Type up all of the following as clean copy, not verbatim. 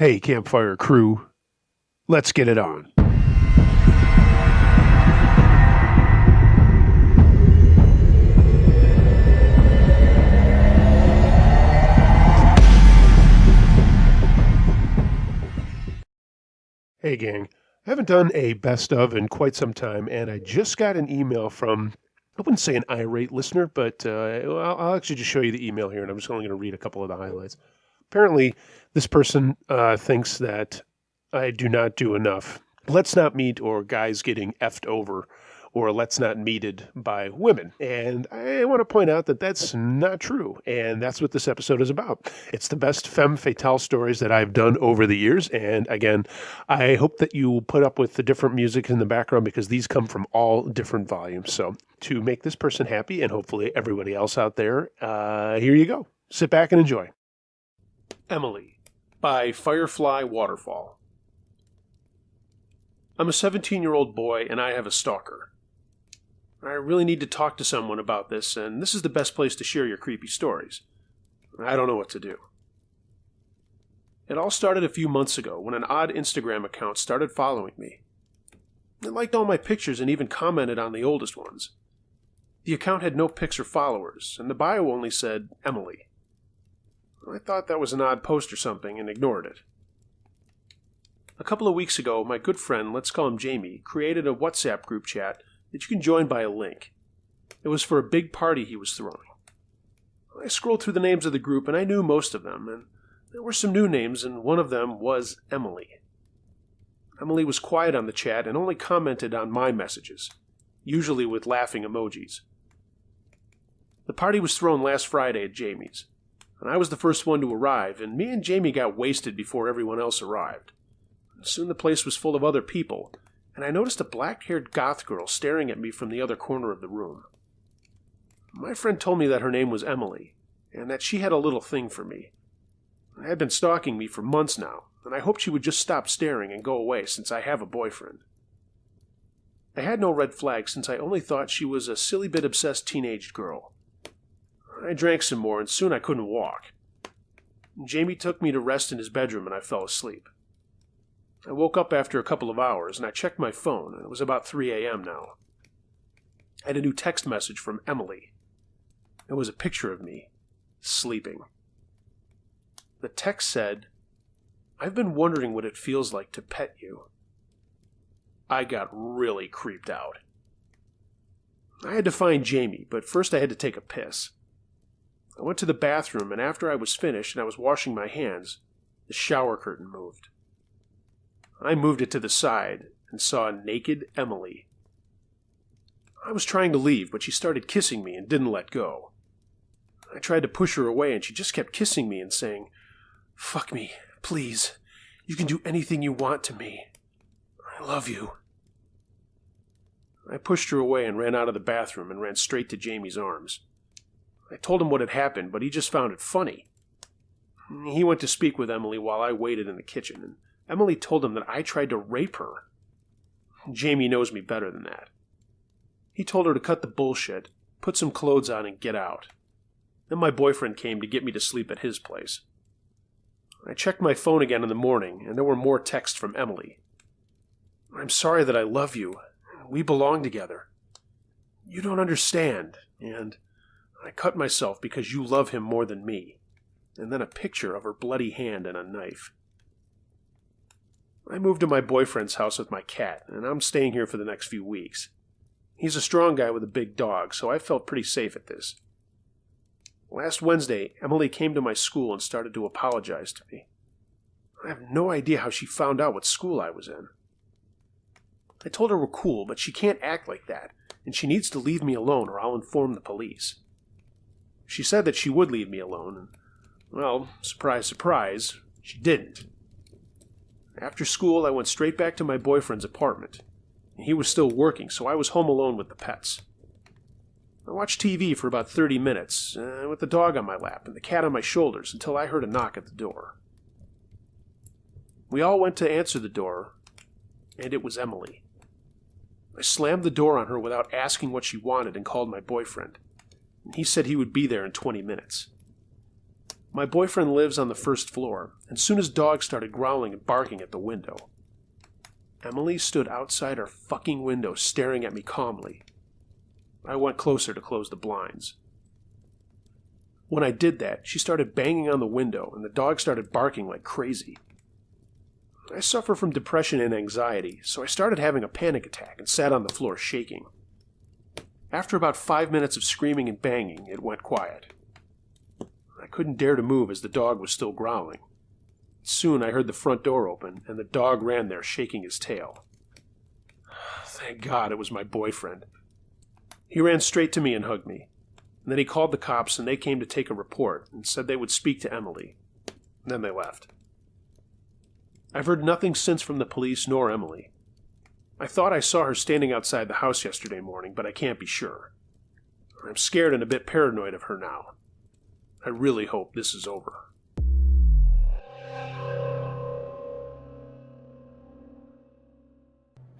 Hey, campfire crew, let's get it on. Hey, gang. I haven't done a best of in quite some time, and I just got an email from, I wouldn't say an irate listener, but I'll actually just show you the email here, and I'm just only going to read a couple of the highlights. Apparently, this person thinks that I do not do enough. Let's not meet or guys getting effed over or let's not meted by women. And I want to point out that that's not true. And that's what this episode is about. It's the best Femme Fatale stories that I've done over the years. And again, I hope that you will put up with the different music in the background because these come from all different volumes. So to make this person happy and hopefully everybody else out there, here you go. Sit back and enjoy. Emily by Firefly Waterfall. I'm a 17-year-old boy and I have a stalker. I really need to talk to someone about this, and this is the best place to share your creepy stories. I don't know what to do. It all started a few months ago when an odd Instagram account started following me. It liked all my pictures and even commented on the oldest ones. The account had no pics or followers, and the bio only said Emily. I thought that was an odd post or something and ignored it. A couple of weeks ago, my good friend, let's call him Jamie, created a WhatsApp group chat that you can join by a link. It was for a big party he was throwing. I scrolled through the names of the group and I knew most of them, and there were some new names, and one of them was Emily. Emily was quiet on the chat and only commented on my messages, usually with laughing emojis. The party was thrown last Friday at Jamie's, and I was the first one to arrive, and me and Jamie got wasted before everyone else arrived. Soon the place was full of other people, and I noticed a black-haired goth girl staring at me from the other corner of the room. My friend told me that her name was Emily, and that she had a little thing for me. She had been stalking me for months now, and I hoped she would just stop staring and go away since I have a boyfriend. I had no red flags since I only thought she was a silly bit obsessed teenage girl. I drank some more, and soon I couldn't walk. Jamie took me to rest in his bedroom, and I fell asleep. I woke up after a couple of hours, and I checked my phone, and it was about 3 a.m. now. I had a new text message from Emily. It was a picture of me, sleeping. The text said, "I've been wondering what it feels like to pet you." I got really creeped out. I had to find Jamie, but first I had to take a piss. I went to the bathroom, and after I was finished and I was washing my hands, the shower curtain moved. I moved it to the side and saw a naked Emily. I was trying to leave, but she started kissing me and didn't let go. I tried to push her away, and she just kept kissing me and saying, "Fuck me, please. You can do anything you want to me. I love you." I pushed her away and ran out of the bathroom and ran straight to Jamie's arms. I told him what had happened, but he just found it funny. He went to speak with Emily while I waited in the kitchen, and Emily told him that I tried to rape her. Jamie knows me better than that. He told her to cut the bullshit, put some clothes on, and get out. Then my boyfriend came to get me to sleep at his place. I checked my phone again in the morning, and there were more texts from Emily. "I'm sorry that I love you. We belong together. You don't understand, and I cut myself because you love him more than me." And then a picture of her bloody hand and a knife. I moved to my boyfriend's house with my cat, and I'm staying here for the next few weeks. He's a strong guy with a big dog, so I felt pretty safe at this. Last Wednesday, Emily came to my school and started to apologize to me. I have no idea how she found out what school I was in. I told her we're cool, but she can't act like that, and she needs to leave me alone or I'll inform the police. She said that she would leave me alone, and, well, surprise, surprise, she didn't. After school, I went straight back to my boyfriend's apartment. He was still working, so I was home alone with the pets. I watched TV for about 30 minutes, with the dog on my lap and the cat on my shoulders, until I heard a knock at the door. We all went to answer the door, and it was Emily. I slammed the door on her without asking what she wanted and called my boyfriend. He said he would be there in 20 minutes. My boyfriend lives on the first floor, and soon as dogs started growling and barking at the window. Emily stood outside her fucking window staring at me calmly. I went closer to close the blinds. When I did that, she started banging on the window, and the dog started barking like crazy. I suffer from depression and anxiety, so I started having a panic attack and sat on the floor shaking. After about 5 minutes of screaming and banging, it went quiet. I couldn't dare to move as the dog was still growling. Soon I heard the front door open, and the dog ran there shaking his tail. Thank God it was my boyfriend. He ran straight to me and hugged me. And then he called the cops, and they came to take a report and said they would speak to Emily. And then they left. I've heard nothing since from the police nor Emily. I thought I saw her standing outside the house yesterday morning, but I can't be sure. I'm scared and a bit paranoid of her now. I really hope this is over.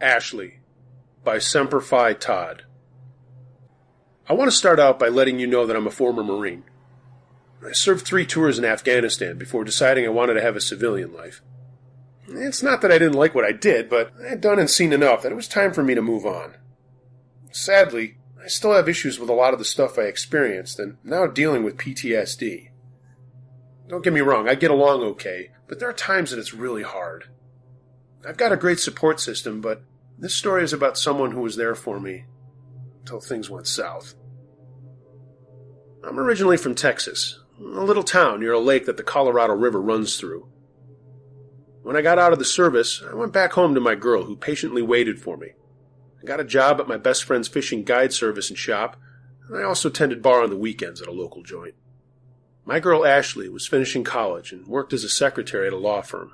Ashley by Semper Fi Todd. I want to start out by letting you know that I'm a former Marine. I served 3 tours in Afghanistan before deciding I wanted to have a civilian life. It's not that I didn't like what I did, but I had done and seen enough that it was time for me to move on. Sadly, I still have issues with a lot of the stuff I experienced, and now dealing with PTSD. Don't get me wrong, I get along okay, but there are times that it's really hard. I've got a great support system, but this story is about someone who was there for me until things went south. I'm originally from Texas, a little town near a lake that the Colorado River runs through. When I got out of the service, I went back home to my girl who patiently waited for me. I got a job at my best friend's fishing guide service and shop, and I also tended bar on the weekends at a local joint. My girl Ashley was finishing college and worked as a secretary at a law firm.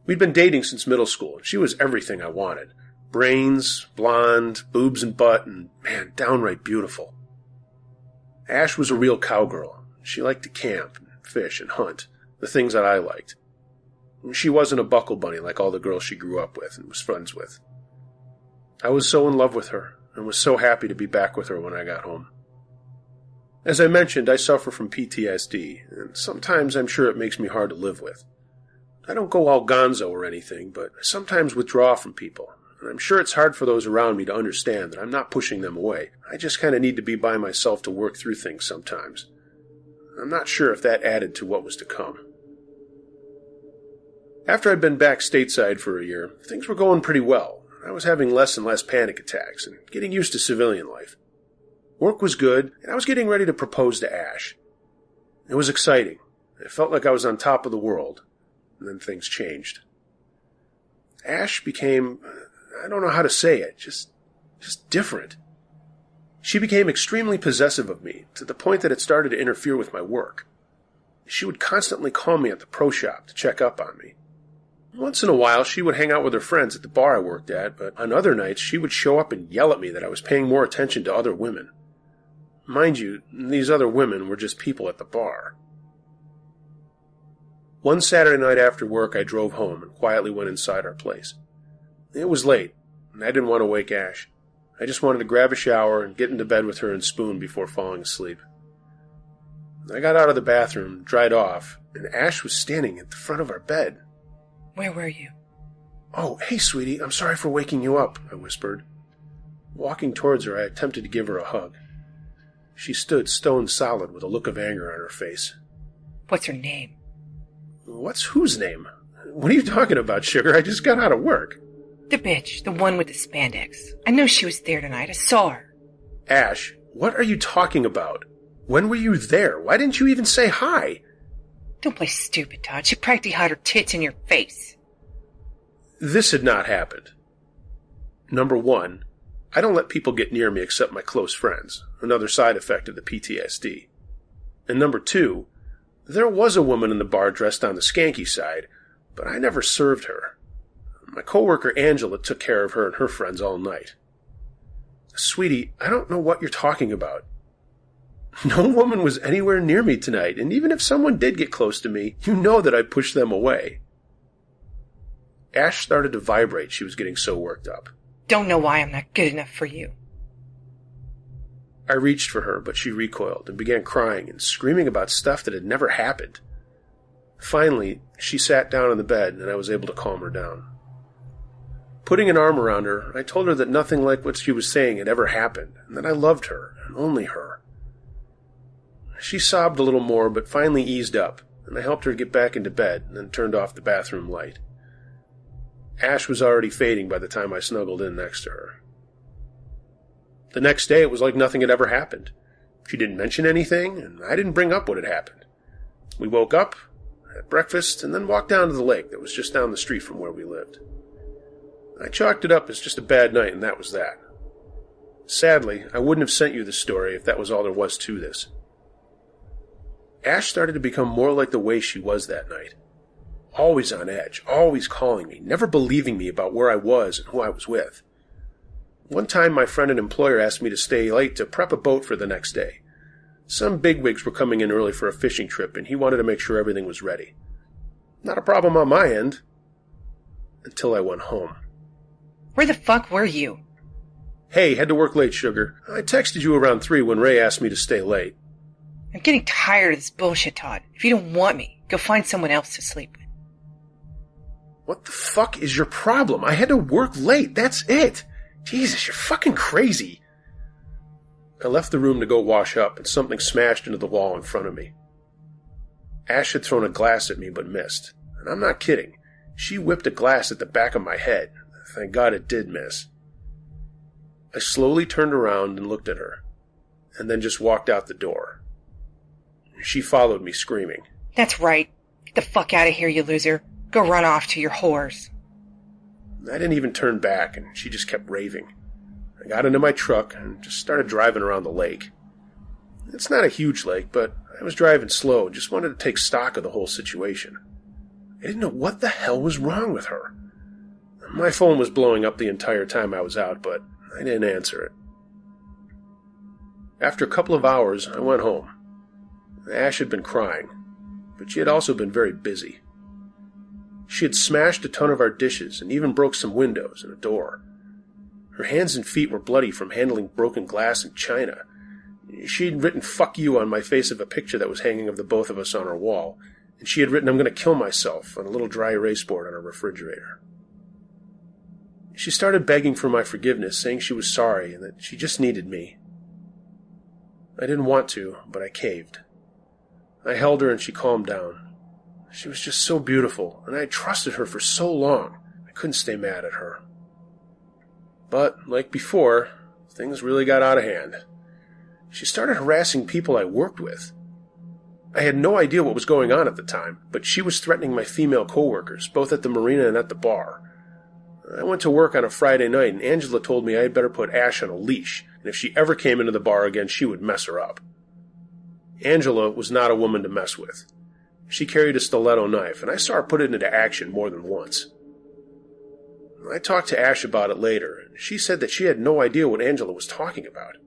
We'd been dating since middle school, and she was everything I wanted. Brains, blonde, boobs and butt, and, man, downright beautiful. Ash was a real cowgirl. She liked to camp, and fish, and hunt, the things that I liked. She wasn't a buckle bunny like all the girls she grew up with and was friends with. I was so in love with her, and was so happy to be back with her when I got home. As I mentioned, I suffer from PTSD, and sometimes I'm sure it makes me hard to live with. I don't go all gonzo or anything, but I sometimes withdraw from people, and I'm sure it's hard for those around me to understand that I'm not pushing them away. I just kind of need to be by myself to work through things sometimes. I'm not sure if that added to what was to come. After I'd been back stateside for a year, things were going pretty well. I was having less and less panic attacks and getting used to civilian life. Work was good, and I was getting ready to propose to Ash. It was exciting. I felt like I was on top of the world, and then things changed. Ash became, I don't know how to say it, just different. She became extremely possessive of me, to the point that it started to interfere with my work. She would constantly call me at the pro shop to check up on me. Once in a while, she would hang out with her friends at the bar I worked at, but on other nights, she would show up and yell at me that I was paying more attention to other women. Mind you, these other women were just people at the bar. One Saturday night after work, I drove home and quietly went inside our place. It was late, and I didn't want to wake Ash. I just wanted to grab a shower and get into bed with her and spoon before falling asleep. I got out of the bathroom, dried off, and Ash was standing at the front of our bed. Where were you? "Oh, hey, sweetie, I'm sorry for waking you up," I whispered. Walking towards her, I attempted to give her a hug. She stood stone solid with a look of anger on her face. What's her name? "What's whose name? What are you talking about, sugar? I just got out of work." The bitch, the one with the spandex. I know she was there tonight. I saw her. "Ash, what are you talking about? When were you there? Why didn't you even say hi?" Don't play stupid, Todd. She practically had her tits in your face. This had not happened. Number one, I don't let people get near me except my close friends, another side effect of the PTSD. And number two, there was a woman in the bar dressed on the skanky side, but I never served her. My coworker Angela took care of her and her friends all night. "Sweetie, I don't know what you're talking about. No woman was anywhere near me tonight, and even if someone did get close to me, you know that I'd push them away." Ash started to vibrate. She was getting so worked up. Don't know why I'm not good enough for you. I reached for her, but she recoiled and began crying and screaming about stuff that had never happened. Finally, she sat down on the bed, and I was able to calm her down. Putting an arm around her, I told her that nothing like what she was saying had ever happened, and that I loved her, and only her. She sobbed a little more, but finally eased up, and I helped her get back into bed, and then turned off the bathroom light. Ash was already fading by the time I snuggled in next to her. The next day, it was like nothing had ever happened. She didn't mention anything, and I didn't bring up what had happened. We woke up, had breakfast, and then walked down to the lake that was just down the street from where we lived. I chalked it up as just a bad night, and that was that. Sadly, I wouldn't have sent you this story if that was all there was to this. Ash started to become more like the way she was that night. Always on edge, always calling me, never believing me about where I was and who I was with. One time my friend and employer asked me to stay late to prep a boat for the next day. Some bigwigs were coming in early for a fishing trip, and he wanted to make sure everything was ready. Not a problem on my end. Until I went home. Where the fuck were you? Hey, had to work late, sugar. I texted you around 3 when Ray asked me to stay late. I'm getting tired of this bullshit, Todd. If you don't want me, go find someone else to sleep with. What the fuck is your problem? I had to work late, that's it. Jesus, you're fucking crazy. I left the room to go wash up, and something smashed into the wall in front of me. Ash had thrown a glass at me, but missed. And I'm not kidding. She whipped a glass at the back of my head. Thank God it did miss. I slowly turned around and looked at her, and then just walked out the door. She followed me, screaming. That's right. Get the fuck out of here, you loser. Go run off to your whores. I didn't even turn back, and she just kept raving. I got into my truck and just started driving around the lake. It's not a huge lake, but I was driving slow and just wanted to take stock of the whole situation. I didn't know what the hell was wrong with her. My phone was blowing up the entire time I was out, but I didn't answer it. After a couple of hours, I went home. Ash had been crying, but she had also been very busy. She had smashed a ton of our dishes and even broke some windows and a door. Her hands and feet were bloody from handling broken glass and china. She had written "fuck you" on my face of a picture that was hanging of the both of us on our wall, and she had written "I'm going to kill myself" on a little dry erase board on her refrigerator. She started begging for my forgiveness, saying she was sorry and that she just needed me. I didn't want to, but I caved. I held her and she calmed down. She was just so beautiful, and I had trusted her for so long. I couldn't stay mad at her. But, like before, things really got out of hand. She started harassing people I worked with. I had no idea what was going on at the time, but she was threatening my female coworkers, both at the marina and at the bar. I went to work on a Friday night, and Angela told me I had better put Ash on a leash, and if she ever came into the bar again, she would mess her up. Angela was not a woman to mess with. She carried a stiletto knife, and I saw her put it into action more than once. I talked to Ash about it later, and she said that she had no idea what Angela was talking about.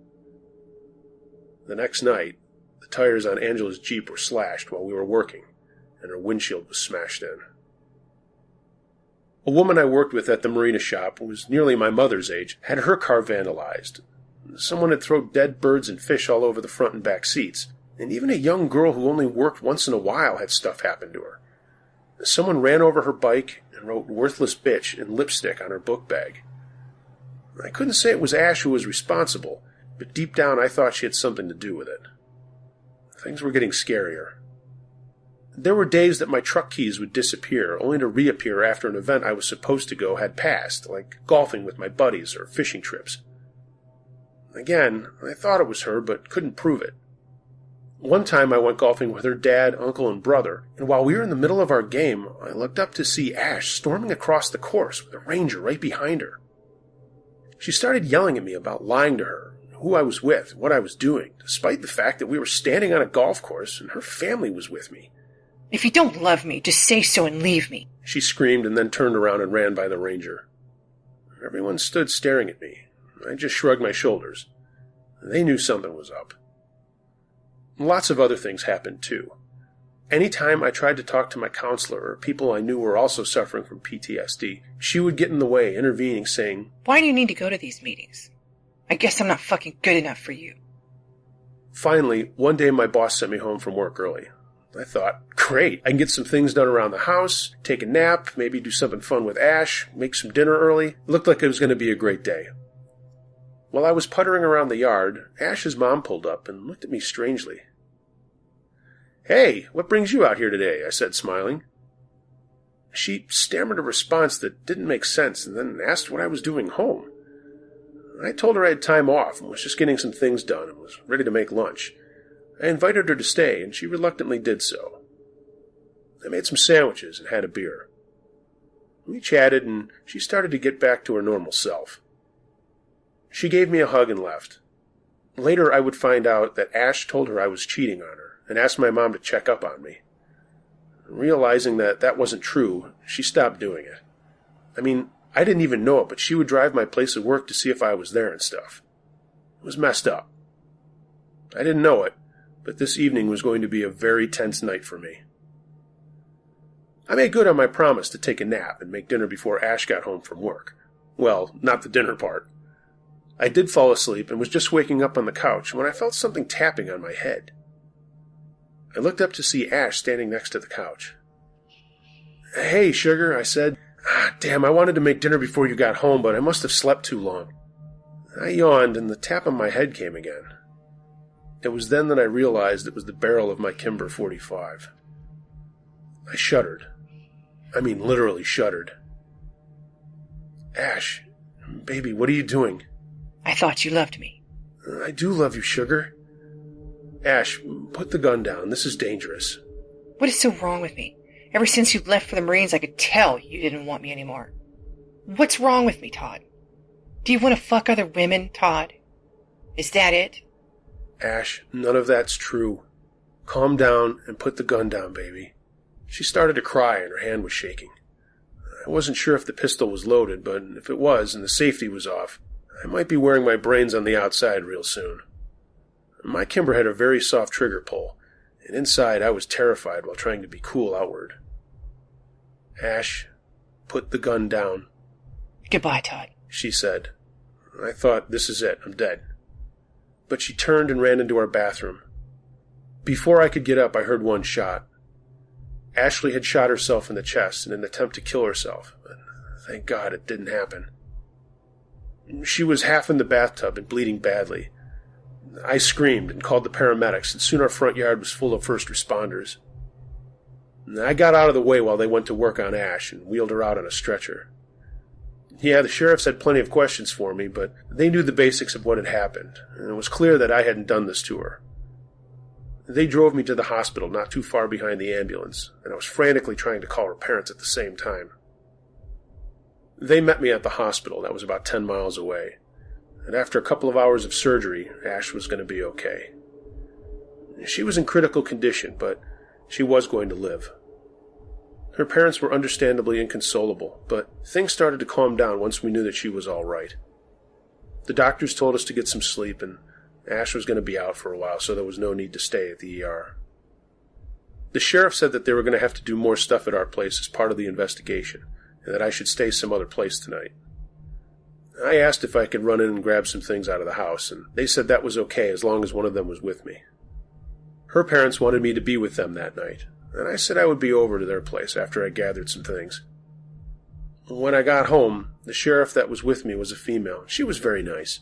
The next night, the tires on Angela's Jeep were slashed while we were working, and her windshield was smashed in. A woman I worked with at the marina shop, who was nearly my mother's age, had her car vandalized. Someone had thrown dead birds and fish all over the front and back seats, and even a young girl who only worked once in a while had stuff happen to her. Someone ran over her bike and wrote "worthless bitch" in lipstick on her book bag. I couldn't say it was Ash who was responsible, but deep down I thought she had something to do with it. Things were getting scarier. There were days that my truck keys would disappear, only to reappear after an event I was supposed to go had passed, like golfing with my buddies or fishing trips. Again, I thought it was her, but couldn't prove it. One time I went golfing with her dad, uncle, and brother, and while we were in the middle of our game, I looked up to see Ash storming across the course with a ranger right behind her. She started yelling at me about lying to her, who I was with, what I was doing, despite the fact that we were standing on a golf course and her family was with me. If you don't love me, just say so and leave me, she screamed and then turned around and ran by the ranger. Everyone stood staring at me. I just shrugged my shoulders. They knew something was up. Lots of other things happened, too. Any time I tried to talk to my counselor or people I knew were also suffering from PTSD, she would get in the way, intervening, saying, "Why do you need to go to these meetings? I guess I'm not fucking good enough for you." Finally, one day my boss sent me home from work early. I thought, great, I can get some things done around the house, take a nap, maybe do something fun with Ash, make some dinner early. It looked like it was going to be a great day. While I was puttering around the yard, Ash's mom pulled up and looked at me strangely. "Hey, what brings you out here today?" I said, smiling. She stammered a response that didn't make sense and then asked what I was doing home. I told her I had time off and was just getting some things done and was ready to make lunch. I invited her to stay, and she reluctantly did so. I made some sandwiches and had a beer. We chatted, and she started to get back to her normal self. She gave me a hug and left. Later, I would find out that Ash told her I was cheating on her and asked my mom to check up on me. Realizing that that wasn't true, she stopped doing it. I mean, I didn't even know it, but she would drive my place of work to see if I was there and stuff. It was messed up. I didn't know it, but this evening was going to be a very tense night for me. I made good on my promise to take a nap and make dinner before Ash got home from work. Well, not the dinner part. I did fall asleep and was just waking up on the couch when I felt something tapping on my head. I looked up to see Ash standing next to the couch. "Hey, sugar," I said. Damn, I wanted to make dinner before you got home, but I must have slept too long." I yawned and the tap on my head came again. It was then that I realized it was the barrel of my Kimber 45. I shuddered. I mean, literally shuddered. "Ash, baby, what are you doing?" I thought you loved me. "I do love you, sugar." "Ash, put the gun down. This is dangerous." What is so wrong with me? Ever since you left for the Marines, I could tell you didn't want me anymore. What's wrong with me, Todd? Do you want to fuck other women, Todd? Is that it? "Ash, none of that's true. Calm down and put the gun down, baby." She started to cry and her hand was shaking. I wasn't sure if the pistol was loaded, but if it was and the safety was off, I might be wearing my brains on the outside real soon. My Kimber had a very soft trigger pull, and inside I was terrified while trying to be cool outward. "Ash, put the gun down." Goodbye, Todd, she said. I thought, this is it, I'm dead. But she turned and ran into our bathroom. Before I could get up, I heard one shot. Ashley had shot herself in the chest in an attempt to kill herself, but thank God it didn't happen. She was half in the bathtub and bleeding badly. I screamed and called the paramedics, and soon our front yard was full of first responders. I got out of the way while they went to work on Ash and wheeled her out on a stretcher. Yeah, the sheriffs had plenty of questions for me, but they knew the basics of what had happened, and it was clear that I hadn't done this to her. They drove me to the hospital not too far behind the ambulance, and I was frantically trying to call her parents at the same time. They met me at the hospital that was about 10 miles away, and after a couple of hours of surgery, Ash was going to be okay. She was in critical condition, but she was going to live. Her parents were understandably inconsolable, but things started to calm down once we knew that she was all right. The doctors told us to get some sleep, and Ash was going to be out for a while, so there was no need to stay at the ER. The sheriff said that they were going to have to do more stuff at our place as part of the investigation, and that I should stay some other place tonight. I asked if I could run in and grab some things out of the house, and they said that was okay as long as one of them was with me. Her parents wanted me to be with them that night, and I said I would be over to their place after I gathered some things. When I got home, the sheriff that was with me was a female. She was very nice.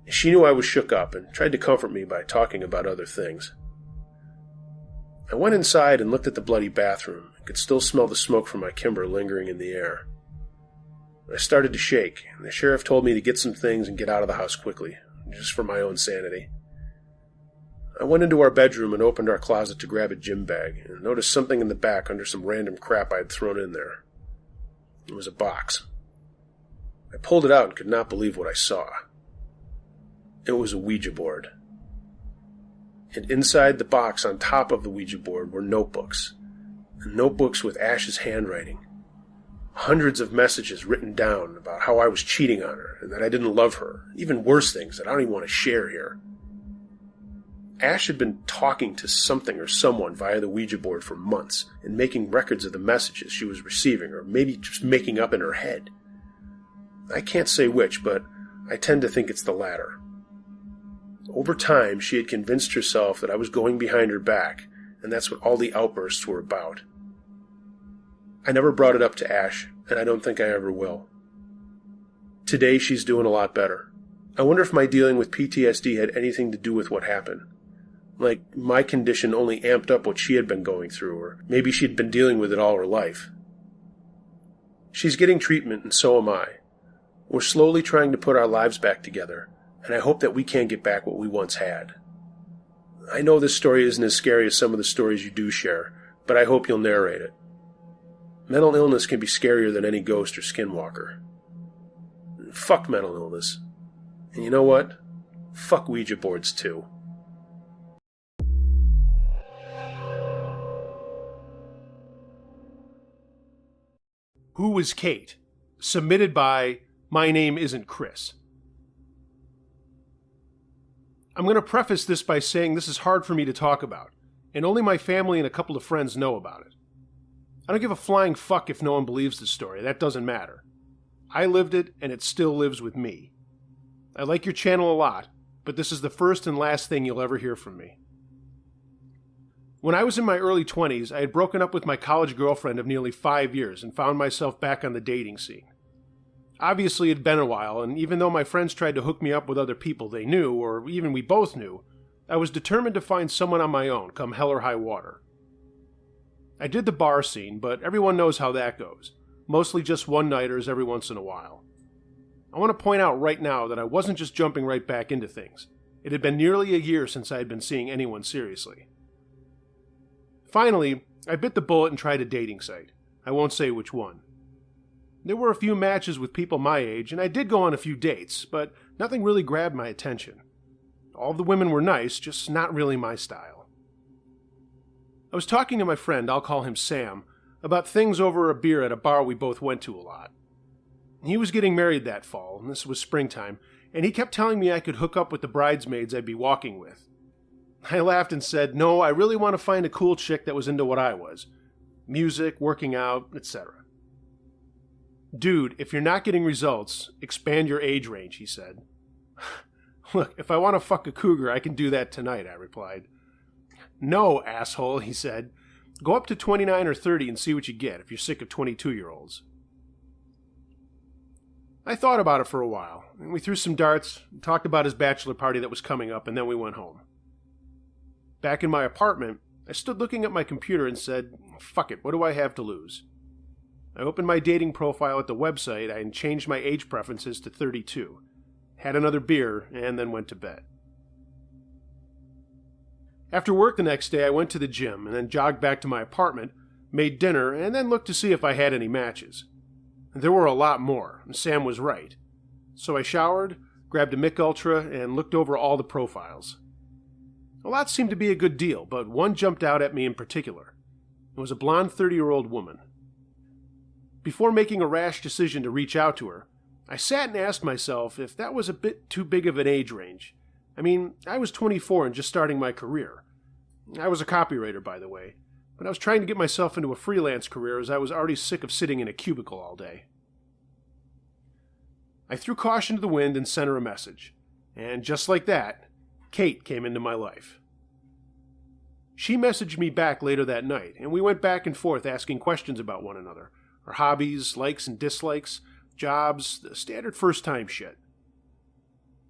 She knew I was shook up and tried to comfort me by talking about other things. I went inside and looked at the bloody bathroom and could still smell the smoke from my Kimber lingering in the air. I started to shake, and the sheriff told me to get some things and get out of the house quickly, just for my own sanity. I went into our bedroom and opened our closet to grab a gym bag and noticed something in the back under some random crap I had thrown in there. It was a box. I pulled it out and could not believe what I saw. It was a Ouija board. And inside the box on top of the Ouija board were notebooks. Notebooks with Ash's handwriting. Hundreds of messages written down about how I was cheating on her and that I didn't love her. Even worse things that I don't even want to share here. Ash had been talking to something or someone via the Ouija board for months and making records of the messages she was receiving, or maybe just making up in her head. I can't say which, but I tend to think it's the latter. Over time, she had convinced herself that I was going behind her back, and that's what all the outbursts were about. I never brought it up to Ash, and I don't think I ever will. Today, she's doing a lot better. I wonder if my dealing with PTSD had anything to do with what happened. Like, my condition only amped up what she had been going through, or maybe she'd been dealing with it all her life. She's getting treatment, and so am I. We're slowly trying to put our lives back together, and I hope that we can get back what we once had. I know this story isn't as scary as some of the stories you do share, but I hope you'll narrate it. Mental illness can be scarier than any ghost or skinwalker. Fuck mental illness. And you know what? Fuck Ouija boards too. Who was Kate? Submitted by My Name Isn't Chris. I'm going to preface this by saying this is hard for me to talk about, and only my family and a couple of friends know about it. I don't give a flying fuck if no one believes the story. That doesn't matter. I lived it, and it still lives with me. I like your channel a lot, but this is the first and last thing you'll ever hear from me. When I was in my early 20s, I had broken up with my college girlfriend of nearly 5 years and found myself back on the dating scene. Obviously, it had been a while, and even though my friends tried to hook me up with other people they knew, or even we both knew, I was determined to find someone on my own, come hell or high water. I did the bar scene, but everyone knows how that goes. Mostly just one-nighters every once in a while. I want to point out right now that I wasn't just jumping right back into things. It had been nearly a year since I had been seeing anyone seriously. Finally, I bit the bullet and tried a dating site. I won't say which one. There were a few matches with people my age, and I did go on a few dates, but nothing really grabbed my attention. All of the women were nice, just not really my style. I was talking to my friend, I'll call him Sam, about things over a beer at a bar we both went to a lot. He was getting married that fall, and this was springtime, and he kept telling me I could hook up with the bridesmaids I'd be walking with. I laughed and said, no, I really want to find a cool chick that was into what I was. Music, working out, etc. Dude, if you're not getting results, expand your age range, he said. Look, if I want to fuck a cougar, I can do that tonight, I replied. No, asshole, he said. Go up to 29 or 30 and see what you get if you're sick of 22-year-olds. I thought about it for a while, and we threw some darts, talked about his bachelor party that was coming up, and then we went home. Back in my apartment, I stood looking at my computer and said, fuck it, what do I have to lose? I opened my dating profile at the website and changed my age preferences to 32, had another beer, and then went to bed. After work the next day, I went to the gym and then jogged back to my apartment, made dinner, and then looked to see if I had any matches. There were a lot more, and Sam was right. So I showered, grabbed a Mick Ultra, and looked over all the profiles. A lot seemed to be a good deal, but one jumped out at me in particular. It was a blonde 30-year-old woman. Before making a rash decision to reach out to her, I sat and asked myself if that was a bit too big of an age range. I mean, I was 24 and just starting my career. I was a copywriter, by the way, but I was trying to get myself into a freelance career as I was already sick of sitting in a cubicle all day. I threw caution to the wind and sent her a message. And just like that, Kate came into my life. She messaged me back later that night, and we went back and forth asking questions about one another. Our hobbies, likes and dislikes, jobs, the standard first-time shit.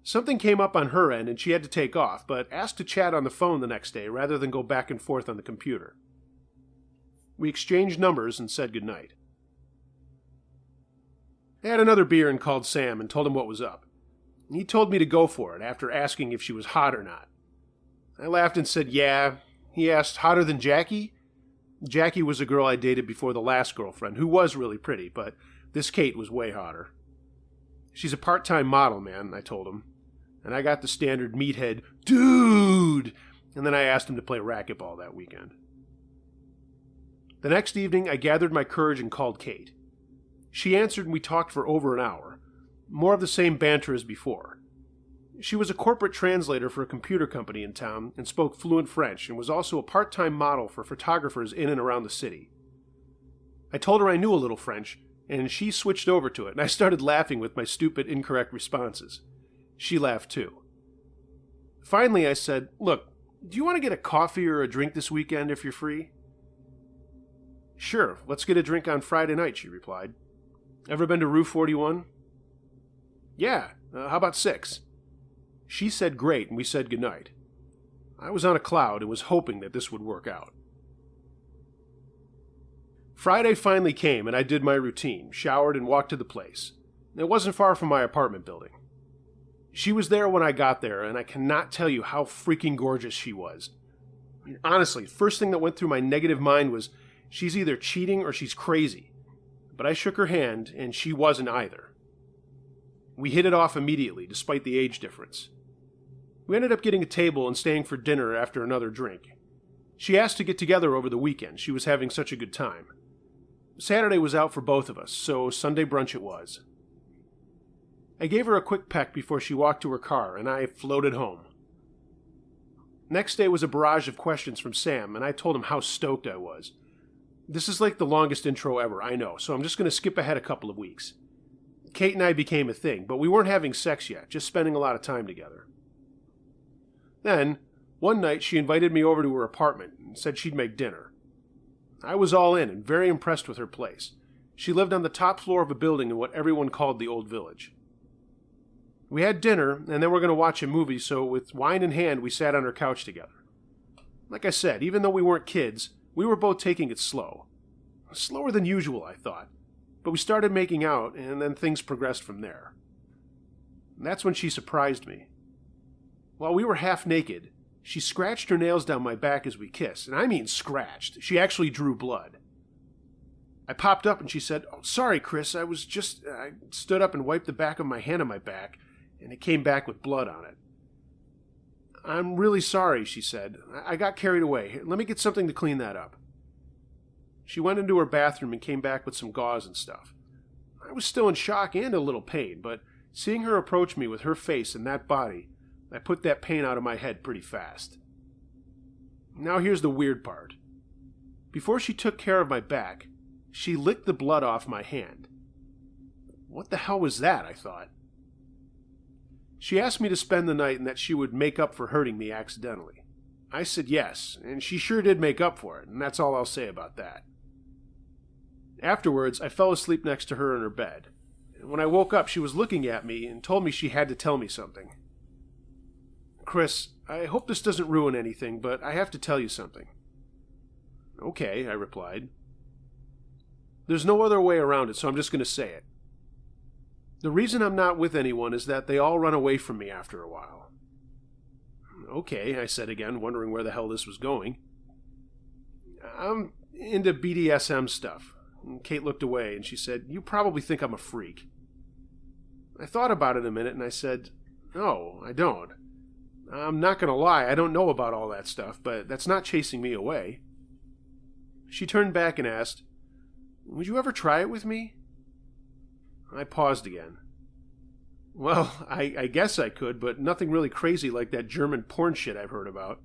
Something came up on her end and she had to take off, but asked to chat on the phone the next day rather than go back and forth on the computer. We exchanged numbers and said goodnight. I had another beer and called Sam and told him what was up. He told me to go for it after asking if she was hot or not. I laughed and said, yeah. He asked, hotter than Jackie? Jackie was a girl I dated before the last girlfriend, who was really pretty, but this Kate was way hotter. She's a part-time model, man, I told him. And I got the standard meathead, dude! And then I asked him to play racquetball that weekend. The next evening, I gathered my courage and called Kate. She answered and we talked for over an hour. More of the same banter as before. She was a corporate translator for a computer company in town and spoke fluent French and was also a part-time model for photographers in and around the city. I told her I knew a little French, and she switched over to it, and I started laughing with my stupid, incorrect responses. She laughed too. Finally, I said, "Look, do you want to get a coffee or a drink this weekend if you're free?" "Sure, let's get a drink on Friday night," she replied. "Ever been to Rue 41? "Yeah, how about 6? She said great, and we said goodnight. I was on a cloud and was hoping that this would work out. Friday finally came, and I did my routine, showered, and walked to the place. It wasn't far from my apartment building. She was there when I got there, and I cannot tell you how freaking gorgeous she was. Honestly, first thing that went through my negative mind was, she's either cheating or she's crazy. But I shook her hand, and she wasn't either. We hit it off immediately, despite the age difference. We ended up getting a table and staying for dinner after another drink. She asked to get together over the weekend. She was having such a good time. Saturday was out for both of us, so Sunday brunch it was. I gave her a quick peck before she walked to her car, and I floated home. Next day was a barrage of questions from Sam, and I told him how stoked I was. This is like the longest intro ever, I know, so I'm just going to skip ahead a couple of weeks. Kate and I became a thing, but we weren't having sex yet, just spending a lot of time together. Then, one night she invited me over to her apartment and said she'd make dinner. I was all in and very impressed with her place. She lived on the top floor of a building in what everyone called the Old Village. We had dinner, and then we're going to watch a movie, so with wine in hand, we sat on her couch together. Like I said, even though we weren't kids, we were both taking it slow. Slower than usual, I thought. But we started making out, and then things progressed from there. And that's when she surprised me. While we were half naked, she scratched her nails down my back as we kissed, and I mean scratched. She actually drew blood. I popped up and she said, "Oh, sorry, Chris, I stood up and wiped the back of my hand on my back, and it came back with blood on it." "I'm really sorry," she said. I got carried away. Here, let me get something to clean that up." She went into her bathroom and came back with some gauze and stuff. I was still in shock and a little pain, but seeing her approach me with her face and that body, I put that pain out of my head pretty fast. Now here's the weird part. Before she took care of my back, she licked the blood off my hand. What the hell was that, I thought. She asked me to spend the night and that she would make up for hurting me accidentally. I said yes, and she sure did make up for it, and that's all I'll say about that. Afterwards, I fell asleep next to her in her bed. And when I woke up, she was looking at me and told me she had to tell me something. "Chris, I hope this doesn't ruin anything, but I have to tell you something." "Okay," I replied. "There's no other way around it, so I'm just going to say it. The reason I'm not with anyone is that they all run away from me after a while." "Okay," I said again, wondering where the hell this was going. "I'm into BDSM stuff." And Kate looked away and she said, "You probably think I'm a freak." I thought about it a minute and I said, "No, I don't. I'm not going to lie, I don't know about all that stuff, but that's not chasing me away." She turned back and asked, "Would you ever try it with me?" I paused again. "Well, I guess I could, but nothing really crazy like that German porn shit I've heard about."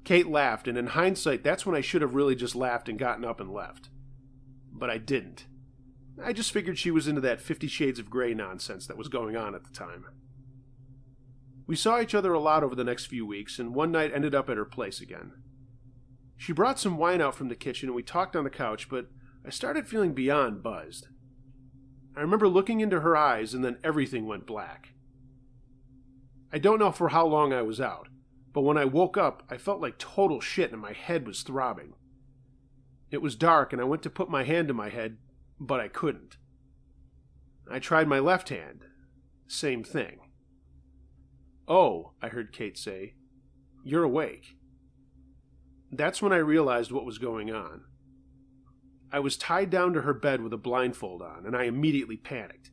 Kate laughed, and in hindsight, that's when I should have really just laughed and gotten up and left. But I didn't. I just figured she was into that 50 Shades of Grey nonsense that was going on at the time. We saw each other a lot over the next few weeks, and one night ended up at her place again. She brought some wine out from the kitchen, and we talked on the couch, but I started feeling beyond buzzed. I remember looking into her eyes, and then everything went black. I don't know for how long I was out, but when I woke up, I felt like total shit and my head was throbbing. It was dark, and I went to put my hand to my head, but I couldn't. I tried my left hand. Same thing. "Oh," I heard Kate say, "you're awake." That's when I realized what was going on. I was tied down to her bed with a blindfold on, and I immediately panicked.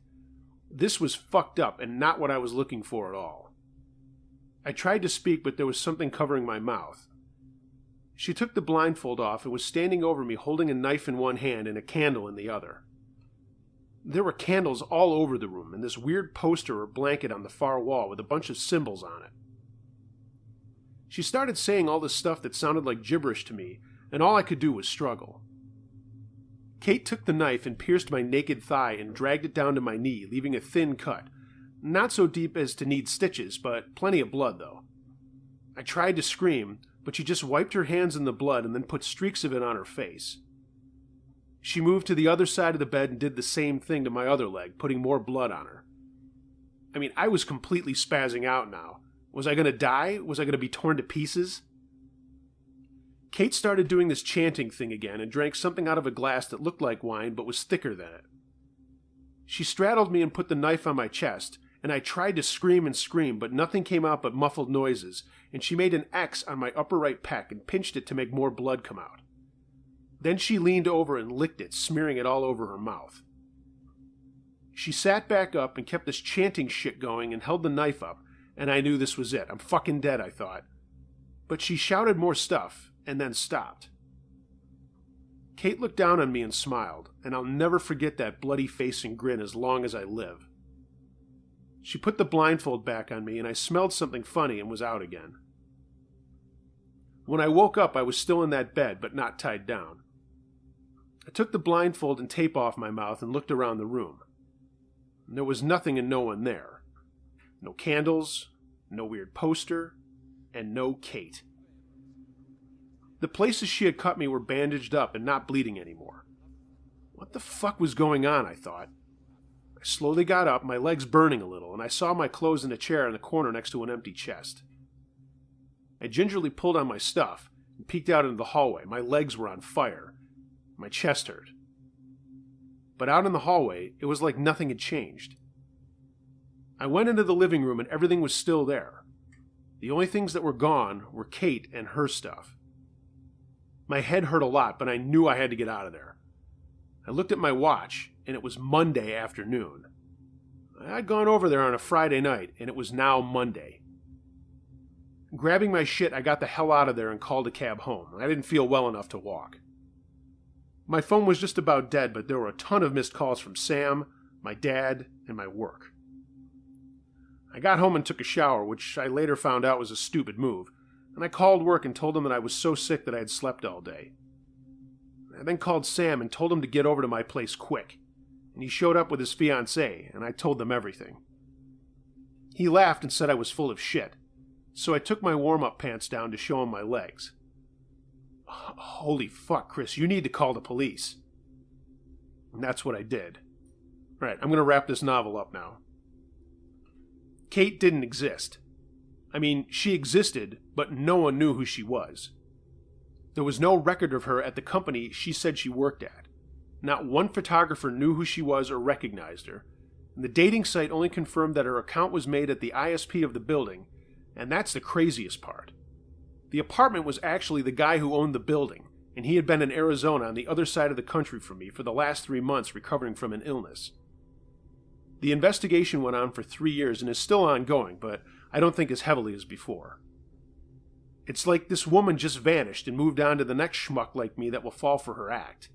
This was fucked up and not what I was looking for at all. I tried to speak, but there was something covering my mouth. She took the blindfold off and was standing over me holding a knife in one hand and a candle in the other. There were candles all over the room and this weird poster or blanket on the far wall with a bunch of symbols on it. She started saying all this stuff that sounded like gibberish to me, and all I could do was struggle. Kate took the knife and pierced my naked thigh and dragged it down to my knee, leaving a thin cut, Not so deep as to need stitches, but plenty of blood, though. I tried to scream, but she just wiped her hands in the blood and then put streaks of it on her face. She moved to the other side of the bed and did the same thing to my other leg, putting more blood on her. I mean, I was completely spazzing out now. Was I going to die? Was I going to be torn to pieces? Kate started doing this chanting thing again and drank something out of a glass that looked like wine but was thicker than it. She straddled me and put the knife on my chest, and I tried to scream and scream, but nothing came out but muffled noises, and she made an X on my upper right pec and pinched it to make more blood come out. Then she leaned over and licked it, smearing it all over her mouth. She sat back up and kept this chanting shit going and held the knife up, and I knew this was it. I'm fucking dead, I thought. But she shouted more stuff, and then stopped. Kate looked down on me and smiled, and I'll never forget that bloody face and grin as long as I live. She put the blindfold back on me, and I smelled something funny and was out again. When I woke up, I was still in that bed, but not tied down. I took the blindfold and tape off my mouth and looked around the room. There was nothing and no one there. No candles, no weird poster, and no Kate. The places she had cut me were bandaged up and not bleeding anymore. What the fuck was going on, I thought. I slowly got up, my legs burning a little, and I saw my clothes in a chair in the corner next to an empty chest. I gingerly pulled on my stuff and peeked out into the hallway. My legs were on fire. My chest hurt. But out in the hallway, it was like nothing had changed. I went into the living room and everything was still there. The only things that were gone were Kate and her stuff. My head hurt a lot, but I knew I had to get out of there. I looked at my watch, and it was Monday afternoon. I'd gone over there on a Friday night, and it was now Monday. Grabbing my shit, I got the hell out of there and called a cab home. I didn't feel well enough to walk. My phone was just about dead, but there were a ton of missed calls from Sam, my dad, and my work. I got home and took a shower, which I later found out was a stupid move, and I called work and told them that I was so sick that I had slept all day. I then called Sam and told him to get over to my place quick, and he showed up with his fiancée, and I told them everything. He laughed and said I was full of shit, so I took my warm-up pants down to show him my legs. Holy fuck, Chris, you need to call the police. And that's what I did. Right, I'm going to wrap this novel up now. Kate didn't exist. I mean, she existed, but no one knew who she was. There was no record of her at the company she said she worked at. Not one photographer knew who she was or recognized her, and the dating site only confirmed that her account was made at the ISP of the building, and that's the craziest part. The apartment was actually the guy who owned the building, and he had been in Arizona on the other side of the country from me for the last 3 months recovering from an illness. The investigation went on for 3 years and is still ongoing, but I don't think as heavily as before. It's like this woman just vanished and moved on to the next schmuck like me that will fall for her act.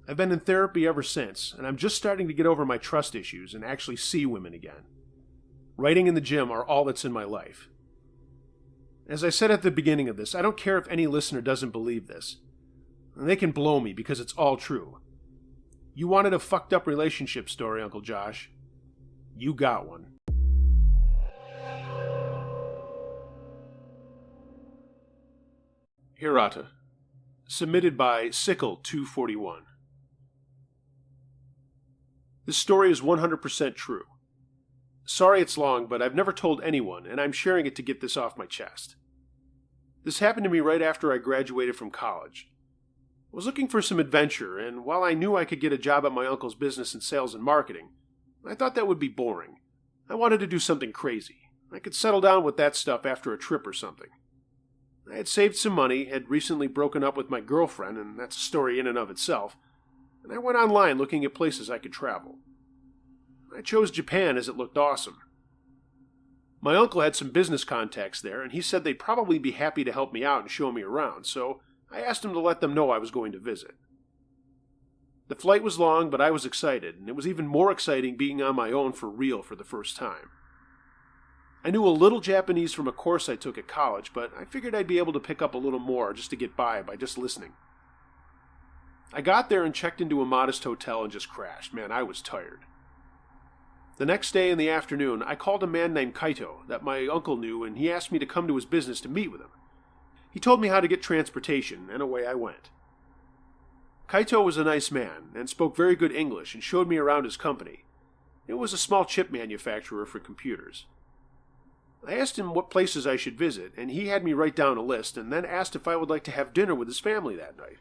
I've been in therapy ever since, and I'm just starting to get over my trust issues and actually see women again. Writing in the gym are all that's in my life. As I said at the beginning of this, I don't care if any listener doesn't believe this. They can blow me because it's all true. You wanted a fucked up relationship story, Uncle Josh. You got one. Hirata. Submitted by Sickle241. This story is 100% true. Sorry it's long, but I've never told anyone, and I'm sharing it to get this off my chest. This happened to me right after I graduated from college. I was looking for some adventure, and while I knew I could get a job at my uncle's business in sales and marketing, I thought that would be boring. I wanted to do something crazy. I could settle down with that stuff after a trip or something. I had saved some money, had recently broken up with my girlfriend, and that's a story in and of itself, and I went online looking at places I could travel. I chose Japan as it looked awesome. My uncle had some business contacts there, and he said they'd probably be happy to help me out and show me around, so I asked him to let them know I was going to visit. The flight was long, but I was excited, and it was even more exciting being on my own for real for the first time. I knew a little Japanese from a course I took at college, but I figured I'd be able to pick up a little more just to get by just listening. I got there and checked into a modest hotel and just crashed. Man, I was tired. The next day in the afternoon, I called a man named Kaito that my uncle knew, and he asked me to come to his business to meet with him. He told me how to get transportation, and away I went. Kaito was a nice man, and spoke very good English, and showed me around his company. It was a small chip manufacturer for computers. I asked him what places I should visit, and he had me write down a list, and then asked if I would like to have dinner with his family that night.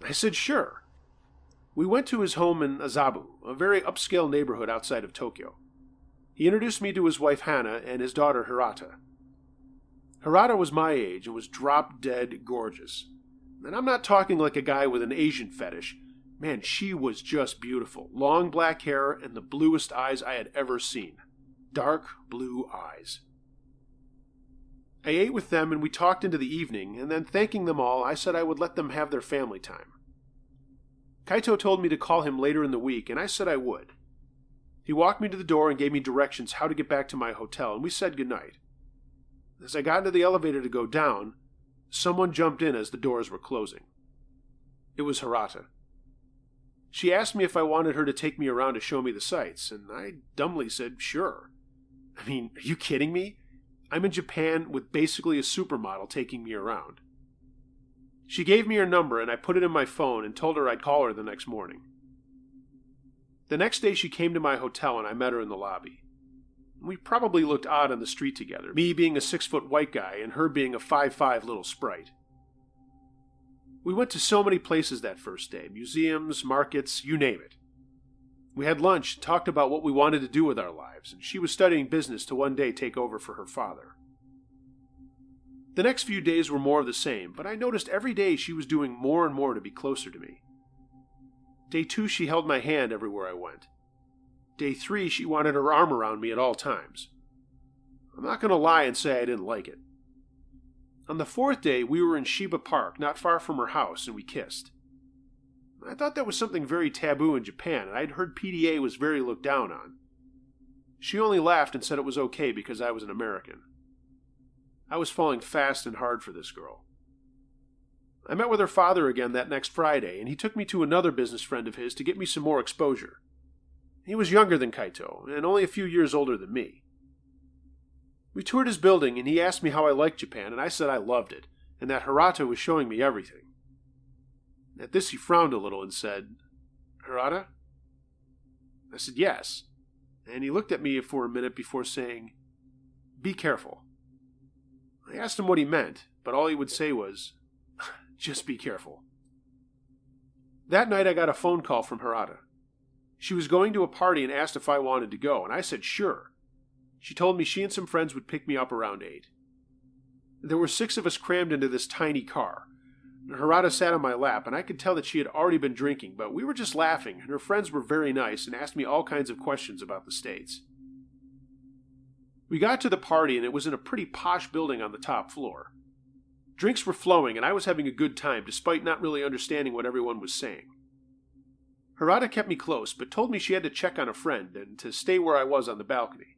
I said sure. We went to his home in Azabu, a very upscale neighborhood outside of Tokyo. He introduced me to his wife Hana and his daughter Hirata. Hirata was my age and was drop-dead gorgeous. And I'm not talking like a guy with an Asian fetish. Man, she was just beautiful. Long black hair and the bluest eyes I had ever seen. Dark blue eyes. I ate with them and we talked into the evening, and then thanking them all, I said I would let them have their family time. Kaito told me to call him later in the week, and I said I would. He walked me to the door and gave me directions how to get back to my hotel, and we said goodnight. As I got into the elevator to go down, someone jumped in as the doors were closing. It was Hirata. She asked me if I wanted her to take me around to show me the sights, and I dumbly said sure. I mean, are you kidding me? I'm in Japan with basically a supermodel taking me around. She gave me her number, and I put it in my phone and told her I'd call her the next morning. The next day she came to my hotel and I met her in the lobby. We probably looked odd on the street together, me being a 6-foot white guy and her being a 5'5" little sprite. We went to so many places that first day, museums, markets, you name it. We had lunch, talked about what we wanted to do with our lives, and she was studying business to one day take over for her father. The next few days were more of the same, but I noticed every day she was doing more and more to be closer to me. Day 2, she held my hand everywhere I went. Day 3, she wanted her arm around me at all times. I'm not going to lie and say I didn't like it. On the 4th day, we were in Shiba Park, not far from her house, and we kissed. I thought that was something very taboo in Japan, and I'd heard PDA was very looked down on. She only laughed and said it was okay because I was an American. I was falling fast and hard for this girl. I met with her father again that next Friday, and he took me to another business friend of his to get me some more exposure. He was younger than Kaito, and only a few years older than me. We toured his building, and he asked me how I liked Japan, and I said I loved it, and that Hirata was showing me everything. At this he frowned a little and said, "Hirata?" I said yes, and he looked at me for a minute before saying, "Be careful." I asked him what he meant, but all he would say was, "Just be careful." That night I got a phone call from Hirata. She was going to a party and asked if I wanted to go, and I said sure. She told me she and some friends would pick me up around 8. There were 6 of us crammed into this tiny car. Hirata sat on my lap, and I could tell that she had already been drinking, but we were just laughing, and her friends were very nice and asked me all kinds of questions about the States. We got to the party, and it was in a pretty posh building on the top floor. Drinks were flowing, and I was having a good time, despite not really understanding what everyone was saying. Hirata kept me close, but told me she had to check on a friend, and to stay where I was on the balcony.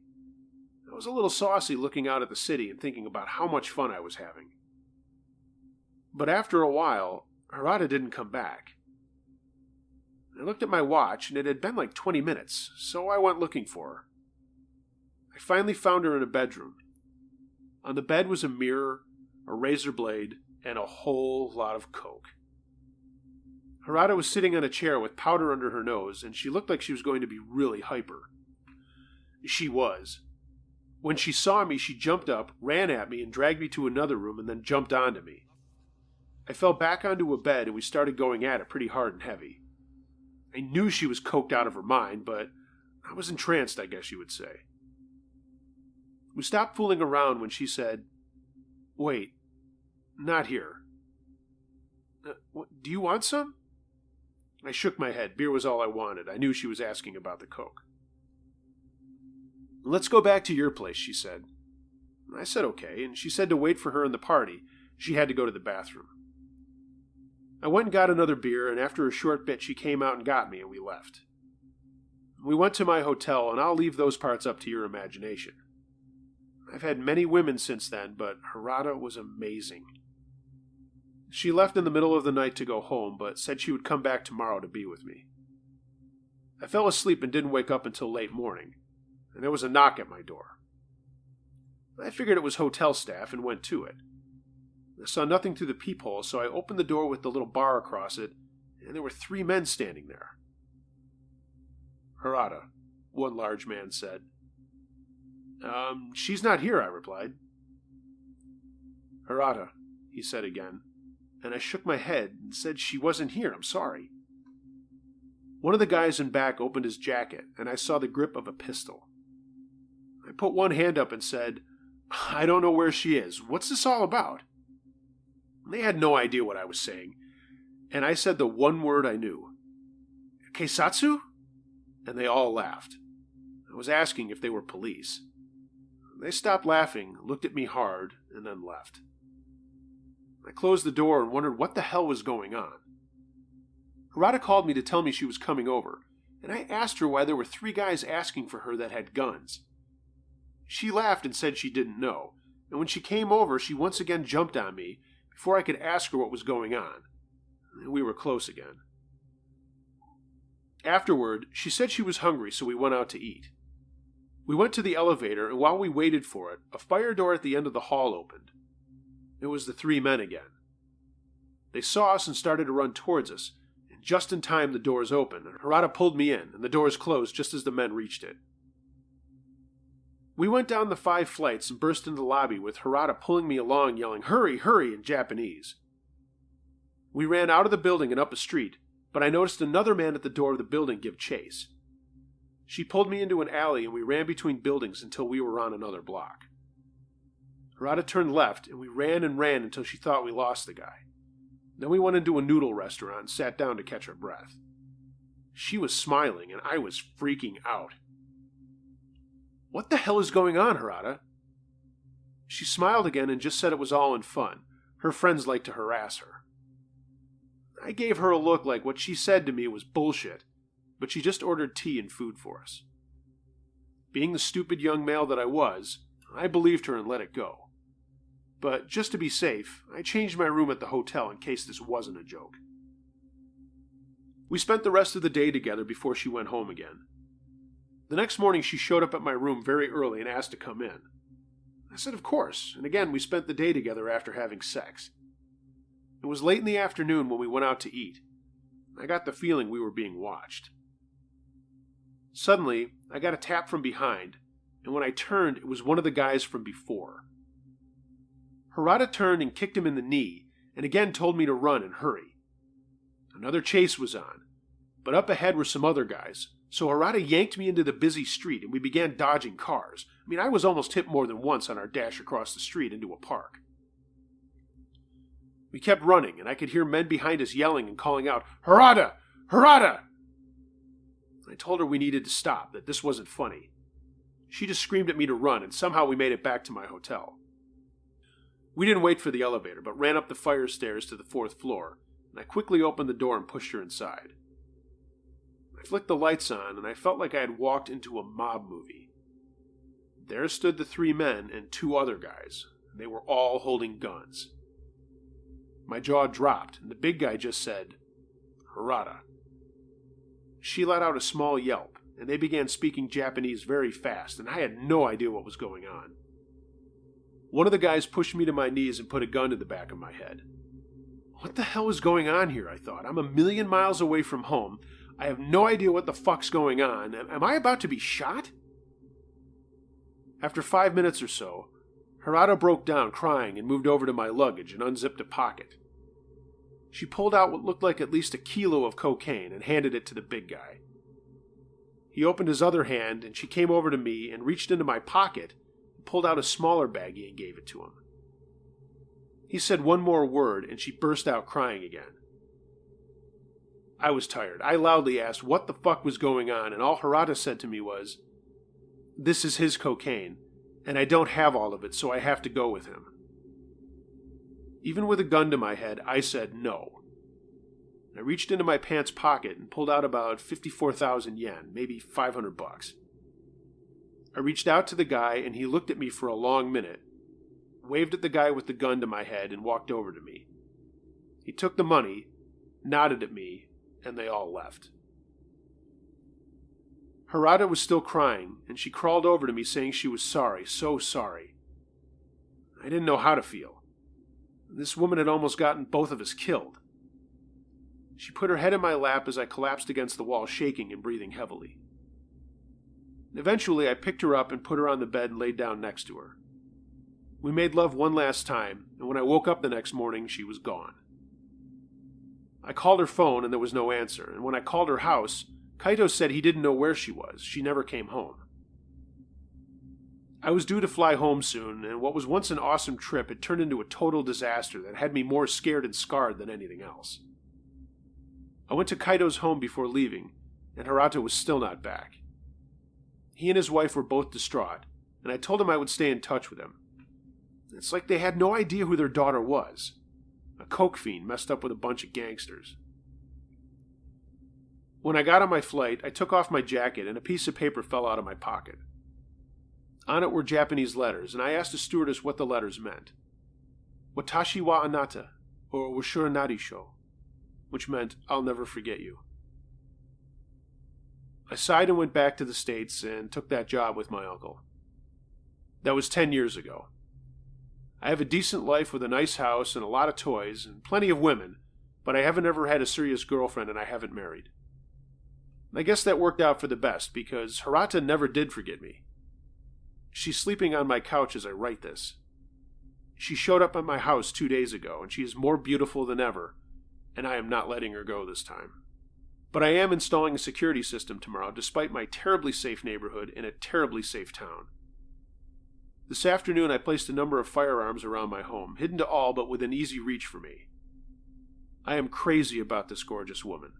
I was a little saucy looking out at the city and thinking about how much fun I was having. But after a while, Hirata didn't come back. I looked at my watch, and it had been like 20 minutes, so I went looking for her. I finally found her in a bedroom. On the bed was a mirror, a razor blade, and a whole lot of coke. Hirata was sitting on a chair with powder under her nose, and she looked like she was going to be really hyper. She was. When she saw me, she jumped up, ran at me, and dragged me to another room, and then jumped onto me. I fell back onto a bed, and we started going at it pretty hard and heavy. I knew she was coked out of her mind, but I was entranced, I guess you would say. We stopped fooling around when she said, "Wait, not here. Do you want some?" I shook my head. Beer was all I wanted. I knew she was asking about the coke. "Let's go back to your place," she said. I said okay, and she said to wait for her in the party. She had to go to the bathroom. I went and got another beer, and after a short bit she came out and got me, and we left. We went to my hotel, and I'll leave those parts up to your imagination. I've had many women since then, but Hirata was amazing. She left in the middle of the night to go home, but said she would come back tomorrow to be with me. I fell asleep and didn't wake up until late morning. and there was a knock at my door. I figured it was hotel staff and went to it. I saw nothing through the peephole, so I opened the door with the little bar across it, and there were 3 men standing there. "Hirata," one large man said. She's not here," I replied. "Hirata," he said again, and I shook my head and said she wasn't here, I'm sorry. One of the guys in back opened his jacket, and I saw the grip of a pistol. I put one hand up and said, "I don't know where she is. What's this all about?" They had no idea what I was saying, and I said the one word I knew. "Keisatsu?" And they all laughed. I was asking if they were police. They stopped laughing, looked at me hard, and then left. I closed the door and wondered what the hell was going on. Hirata called me to tell me she was coming over, and I asked her why there were 3 guys asking for her that had guns. She laughed and said she didn't know, and when she came over, she once again jumped on me before I could ask her what was going on. We were close again. Afterward, she said she was hungry, so we went out to eat. We went to the elevator, and while we waited for it, a fire door at the end of the hall opened. It was the 3 men again. They saw us and started to run towards us, and just in time the doors opened, and Hirata pulled me in, and the doors closed just as the men reached it. We went down the 5 flights and burst into the lobby with Hirata pulling me along, yelling, "Hurry, hurry," in Japanese. We ran out of the building and up a street, but I noticed another man at the door of the building give chase. She pulled me into an alley and we ran between buildings until we were on another block. Hirata turned left and we ran and ran until she thought we lost the guy. Then we went into a noodle restaurant and sat down to catch our breath. She was smiling and I was freaking out. "What the hell is going on, Hirata?" She smiled again and just said it was all in fun. Her friends liked to harass her. I gave her a look like what she said to me was bullshit, but she just ordered tea and food for us. Being the stupid young male that I was, I believed her and let it go. But just to be safe, I changed my room at the hotel in case this wasn't a joke. We spent the rest of the day together before she went home again. The next morning she showed up at my room very early and asked to come in. I said of course, and again we spent the day together after having sex. It was late in the afternoon when we went out to eat. I got the feeling we were being watched. Suddenly, I got a tap from behind, and when I turned, it was one of the guys from before. Hirata turned and kicked him in the knee, and again told me to run and hurry. Another chase was on, but up ahead were some other guys, so Hirata yanked me into the busy street and we began dodging cars. I was almost hit more than once on our dash across the street into a park. We kept running, and I could hear men behind us yelling and calling out, "Hirata! Hirata!" I told her we needed to stop, that this wasn't funny. She just screamed at me to run, and somehow we made it back to my hotel. We didn't wait for the elevator, but ran up the fire stairs to the 4th floor, and I quickly opened the door and pushed her inside. I flicked the lights on, and I felt like I had walked into a mob movie. There stood the 3 men and 2 other guys, and they were all holding guns. My jaw dropped, and the big guy just said, "Hirata." She let out a small yelp, and they began speaking Japanese very fast, and I had no idea what was going on. One of the guys pushed me to my knees and put a gun to the back of my head. What the hell is going on here, I thought. I'm 1,000,000 miles away from home. I have no idea what the fuck's going on. Am I about to be shot? After 5 minutes or so, Hirata broke down crying and moved over to my luggage and unzipped a pocket. She pulled out what looked like at least 1 kilo of cocaine and handed it to the big guy. He opened his other hand and she came over to me and reached into my pocket and pulled out a smaller baggie and gave it to him. He said one more word and she burst out crying again. I was tired. I loudly asked what the fuck was going on, and all Hirata said to me was, "This is his cocaine, and I don't have all of it, so I have to go with him." Even with a gun to my head, I said no. I reached into my pants pocket and pulled out about 54,000 yen, maybe $500. I reached out to the guy and he looked at me for a long minute, waved at the guy with the gun to my head and walked over to me. He took the money, nodded at me, and they all left. Hirata was still crying, and she crawled over to me saying she was sorry, so sorry. I didn't know how to feel. This woman had almost gotten both of us killed. She put her head in my lap as I collapsed against the wall, shaking and breathing heavily. Eventually, I picked her up and put her on the bed and laid down next to her. We made love one last time, and when I woke up the next morning, she was gone. I called her phone and there was no answer, and when I called her house, Kaito said he didn't know where she was. She never came home. I was due to fly home soon, and what was once an awesome trip had turned into a total disaster that had me more scared and scarred than anything else. I went to Kaito's home before leaving, and Hirata was still not back. He and his wife were both distraught, and I told him I would stay in touch with him. It's like they had no idea who their daughter was. A coke fiend messed up with a bunch of gangsters. When I got on my flight, I took off my jacket and a piece of paper fell out of my pocket. On it were Japanese letters, and I asked the stewardess what the letters meant. Watashi wa anata, or Washura narisho, which meant, I'll never forget you. I sighed and went back to the States and took that job with my uncle. That was 10 years ago. I have a decent life with a nice house and a lot of toys and plenty of women, but I haven't ever had a serious girlfriend and I haven't married. I guess that worked out for the best because Hirata never did forget me. She's sleeping on my couch as I write this. She showed up at my house 2 days ago and she is more beautiful than ever, and I am not letting her go this time. But I am installing a security system tomorrow despite my terribly safe neighborhood in a terribly safe town. This afternoon I placed a number of firearms around my home, hidden to all but within easy reach for me. I am crazy about this gorgeous woman,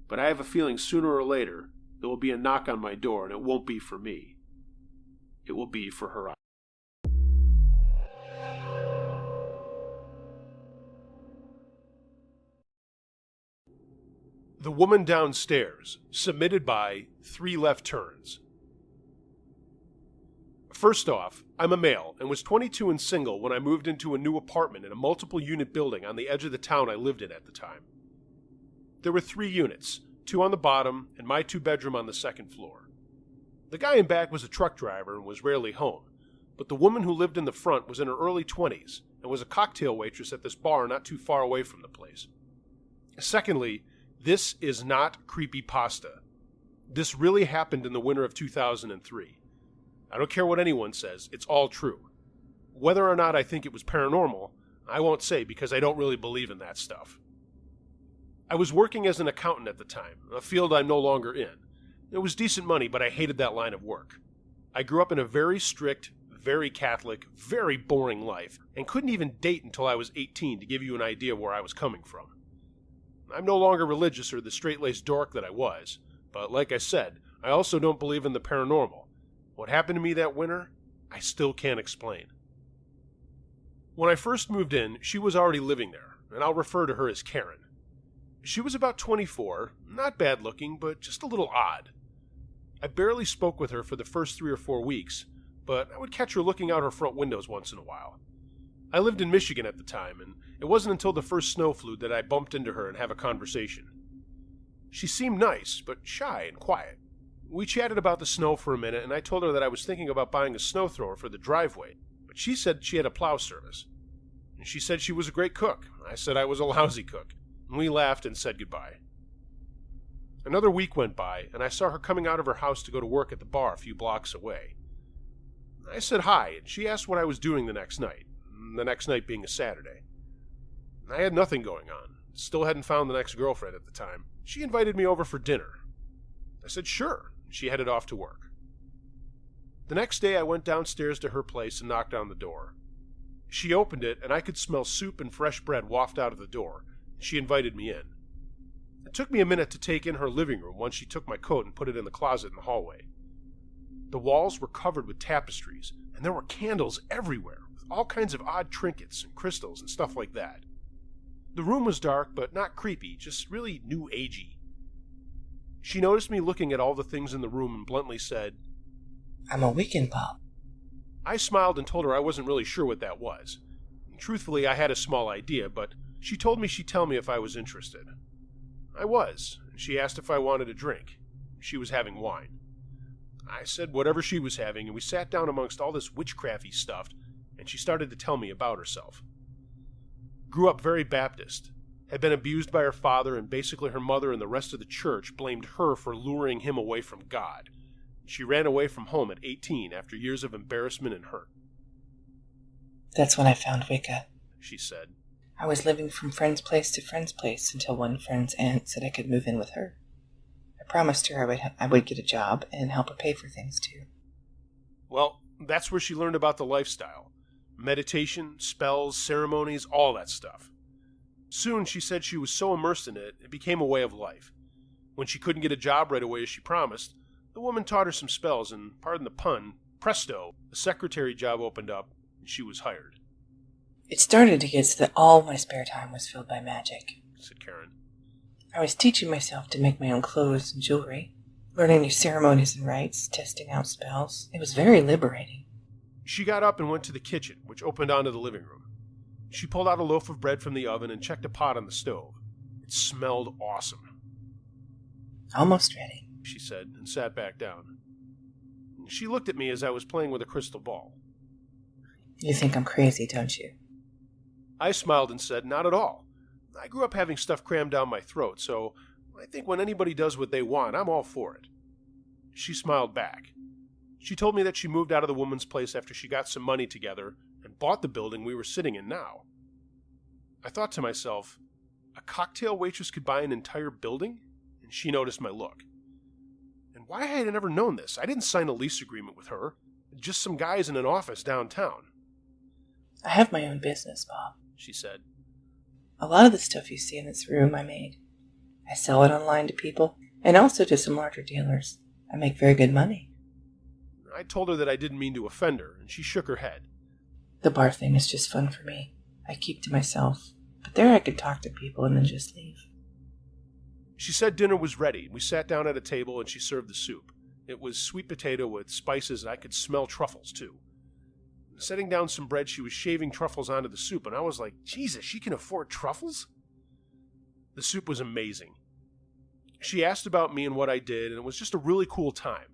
but I have a feeling sooner or later there will be a knock on my door and it won't be for me. It will be for Hirata. The Woman Downstairs, submitted by 3 Left Turns. First off, I'm a male and was 22 and single when I moved into a new apartment in a multiple-unit building on the edge of the town I lived in at the time. There were 3 units, 2 on the bottom and my 2-bedroom on the second floor. The guy in back was a truck driver and was rarely home, but the woman who lived in the front was in her early 20s and was a cocktail waitress at this bar not too far away from the place. Secondly, this is not creepypasta. This really happened in the winter of 2003. I don't care what anyone says, it's all true. Whether or not I think it was paranormal, I won't say because I don't really believe in that stuff. I was working as an accountant at the time, a field I'm no longer in. It was decent money, but I hated that line of work. I grew up in a very strict, very Catholic, very boring life, and couldn't even date until I was 18 to give you an idea where I was coming from. I'm no longer religious or the straight-laced dork that I was, but like I said, I also don't believe in the paranormal. What happened to me that winter, I still can't explain. When I first moved in, she was already living there, and I'll refer to her as Karen. She was about 24, not bad looking, but just a little odd. I barely spoke with her for the first 3 or 4 weeks, but I would catch her looking out her front windows once in a while. I lived in Michigan at the time, and it wasn't until the first snow flew that I bumped into her and have a conversation. She seemed nice, but shy and quiet. We chatted about the snow for a minute, and I told her that I was thinking about buying a snow thrower for the driveway, but she said she had a plow service. And she said she was a great cook. I said I was a lousy cook, and we laughed and said goodbye. Another week went by, and I saw her coming out of her house to go to work at the bar a few blocks away. I said hi, and she asked what I was doing the next night being a Saturday. I had nothing going on. Still hadn't found the next girlfriend at the time. She invited me over for dinner. I said sure, and she headed off to work. The next day I went downstairs to her place and knocked on the door. She opened it, and I could smell soup and fresh bread waft out of the door. She invited me in. It took me a minute to take in her living room once she took my coat and put it in the closet in the hallway. The walls were covered with tapestries, and there were candles everywhere, with all kinds of odd trinkets and crystals and stuff like that. The room was dark, but not creepy, just really new agey. She noticed me looking at all the things in the room and bluntly said, "I'm a Wiccan pup." I smiled and told her I wasn't really sure what that was. Truthfully, I had a small idea, but she told me she'd tell me if I was interested. I was, and she asked if I wanted a drink. She was having wine. I said whatever she was having, and we sat down amongst all this witchcrafty stuff, and she started to tell me about herself. Grew up very Baptist, had been abused by her father, and basically her mother and the rest of the church blamed her for luring him away from God. She ran away from home at 18 after years of embarrassment and hurt. That's when I found Wicca, she said. I was living from friend's place to friend's place until one friend's aunt said I could move in with her. I promised her I would get a job and help her pay for things too. Well, that's where she learned about the lifestyle. Meditation, spells, ceremonies, all that stuff. Soon, she said she was so immersed in it, it became a way of life. When she couldn't get a job right away as she promised, the woman taught her some spells, and, pardon the pun, presto, a secretary job opened up, and she was hired. It started to get so that all my spare time was filled by magic, said Karen. I was teaching myself to make my own clothes and jewelry, learning new ceremonies and rites, testing out spells. It was very liberating. She got up and went to the kitchen, which opened onto the living room. She pulled out a loaf of bread from the oven and checked a pot on the stove. It smelled awesome. Almost ready, she said, and sat back down. She looked at me as I was playing with a crystal ball. You think I'm crazy, don't you? I smiled and said, not at all. I grew up having stuff crammed down my throat, so I think when anybody does what they want, I'm all for it. She smiled back. She told me that she moved out of the woman's place after she got some money together and bought the building we were sitting in now. I thought to myself, a cocktail waitress could buy an entire building? And she noticed my look. And why had I never known this? I didn't sign a lease agreement with her. Just some guys in an office downtown. I have my own business, Bob, she said. A lot of the stuff you see in this room I made. I sell it online to people, and also to some larger dealers. I make very good money. I told her that I didn't mean to offend her, and she shook her head. The bar thing is just fun for me. I keep to myself, but there I could talk to people and then just leave. She said dinner was ready. We sat down at a table, and she served the soup. It was sweet potato with spices, and I could smell truffles, too. Setting down some bread, she was shaving truffles onto the soup, and I was like, Jesus, she can afford truffles? The soup was amazing. She asked about me and what I did, and it was just a really cool time.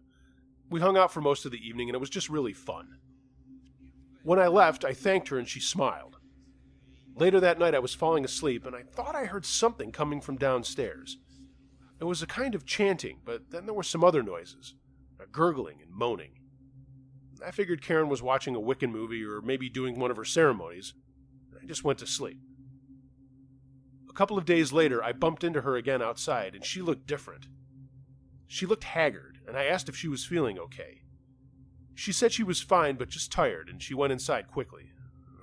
We hung out for most of the evening, and it was just really fun. When I left, I thanked her, and she smiled. Later that night, I was falling asleep, and I thought I heard something coming from downstairs. It was a kind of chanting, but then there were some other noises, a gurgling and moaning. I figured Karen was watching a Wiccan movie or maybe doing one of her ceremonies. I just went to sleep. A couple of days later, I bumped into her again outside, and she looked different. She looked haggard, and I asked if she was feeling okay. She said she was fine, but just tired, and she went inside quickly.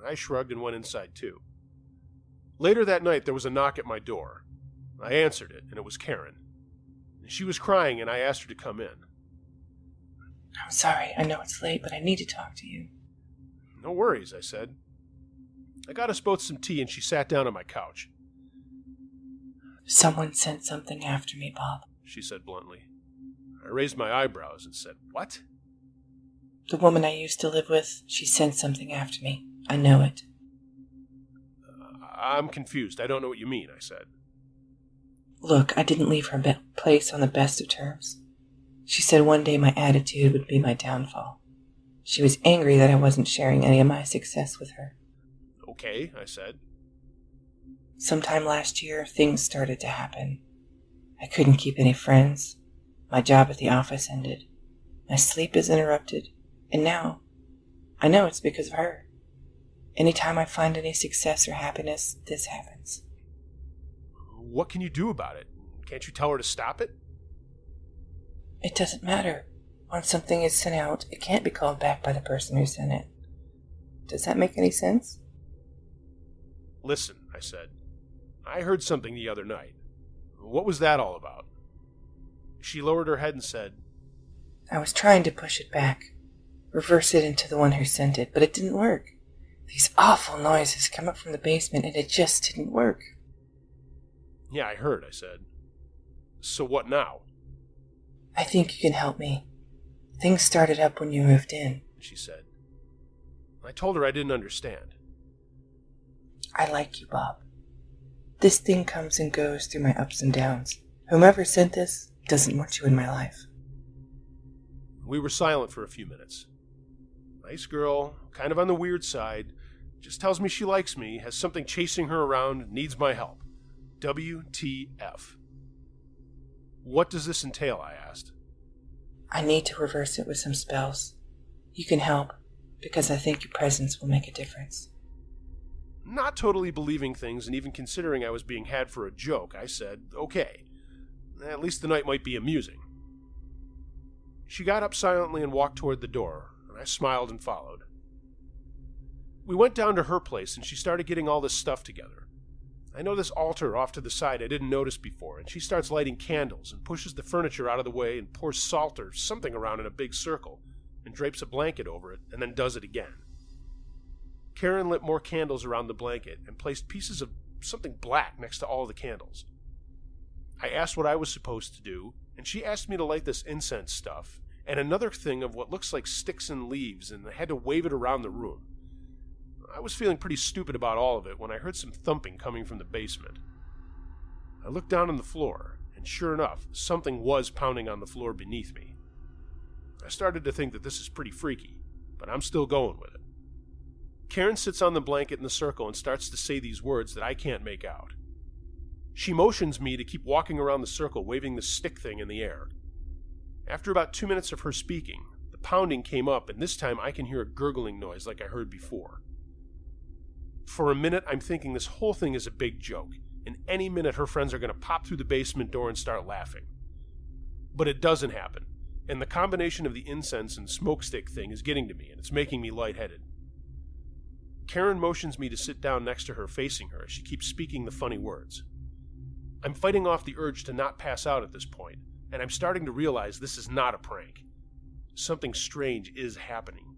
I shrugged and went inside too. Later that night, there was a knock at my door. I answered it, and it was Karen. She was crying, and I asked her to come in. I'm sorry, I know it's late, but I need to talk to you. No worries, I said. I got us both some tea, and she sat down on my couch. Someone sent something after me, Bob, she said bluntly. I raised my eyebrows and said, What? The woman I used to live with, she sent something after me. I know it. I'm confused. I don't know what you mean, I said. Look, I didn't leave her place on the best of terms. She said one day my attitude would be my downfall. She was angry that I wasn't sharing any of my success with her. Okay, I said. Sometime last year, things started to happen. I couldn't keep any friends. My job at the office ended. My sleep is interrupted. And now, I know it's because of her. Anytime I find any success or happiness, this happens. What can you do about it? Can't you tell her to stop it? It doesn't matter. Once something is sent out, it can't be called back by the person who sent it. Does that make any sense? Listen, I said. I heard something the other night. What was that all about? She lowered her head and said, I was trying to push it back, reverse it into the one who sent it, but it didn't work. These awful noises come up from the basement, and it just didn't work. Yeah, I heard, I said. So what now? I think you can help me. Things started up when you moved in, she said. I told her I didn't understand. I like you, Bob. This thing comes and goes through my ups and downs. Whomever sent this doesn't want you in my life. We were silent for a few minutes. Nice girl, kind of on the weird side, just tells me she likes me, has something chasing her around, needs my help. WTF. What does this entail, I asked. I need to reverse it with some spells. You can help, because I think your presence will make a difference. Not totally believing things and even considering I was being had for a joke, I said, okay. At least the night might be amusing. She got up silently and walked toward the door, and I smiled and followed. We went down to her place and she started getting all this stuff together. I know this altar off to the side I didn't notice before, and she starts lighting candles and pushes the furniture out of the way and pours salt or something around in a big circle and drapes a blanket over it and then does it again. Karen lit more candles around the blanket and placed pieces of something black next to all the candles. I asked what I was supposed to do, and she asked me to light this incense stuff and another thing of what looks like sticks and leaves, and I had to wave it around the room. I was feeling pretty stupid about all of it when I heard some thumping coming from the basement. I looked down on the floor, and sure enough, something was pounding on the floor beneath me. I started to think that this is pretty freaky, but I'm still going with it. Karen sits on the blanket in the circle and starts to say these words that I can't make out. She motions me to keep walking around the circle, waving the stick thing in the air. After about 2 minutes of her speaking, the pounding came up, and this time I can hear a gurgling noise like I heard before. For a minute, I'm thinking this whole thing is a big joke, and any minute her friends are going to pop through the basement door and start laughing. But it doesn't happen, and the combination of the incense and smoke stick thing is getting to me, and it's making me lightheaded. Karen motions me to sit down next to her, facing her, as she keeps speaking the funny words. I'm fighting off the urge to not pass out at this point, and I'm starting to realize this is not a prank. Something strange is happening.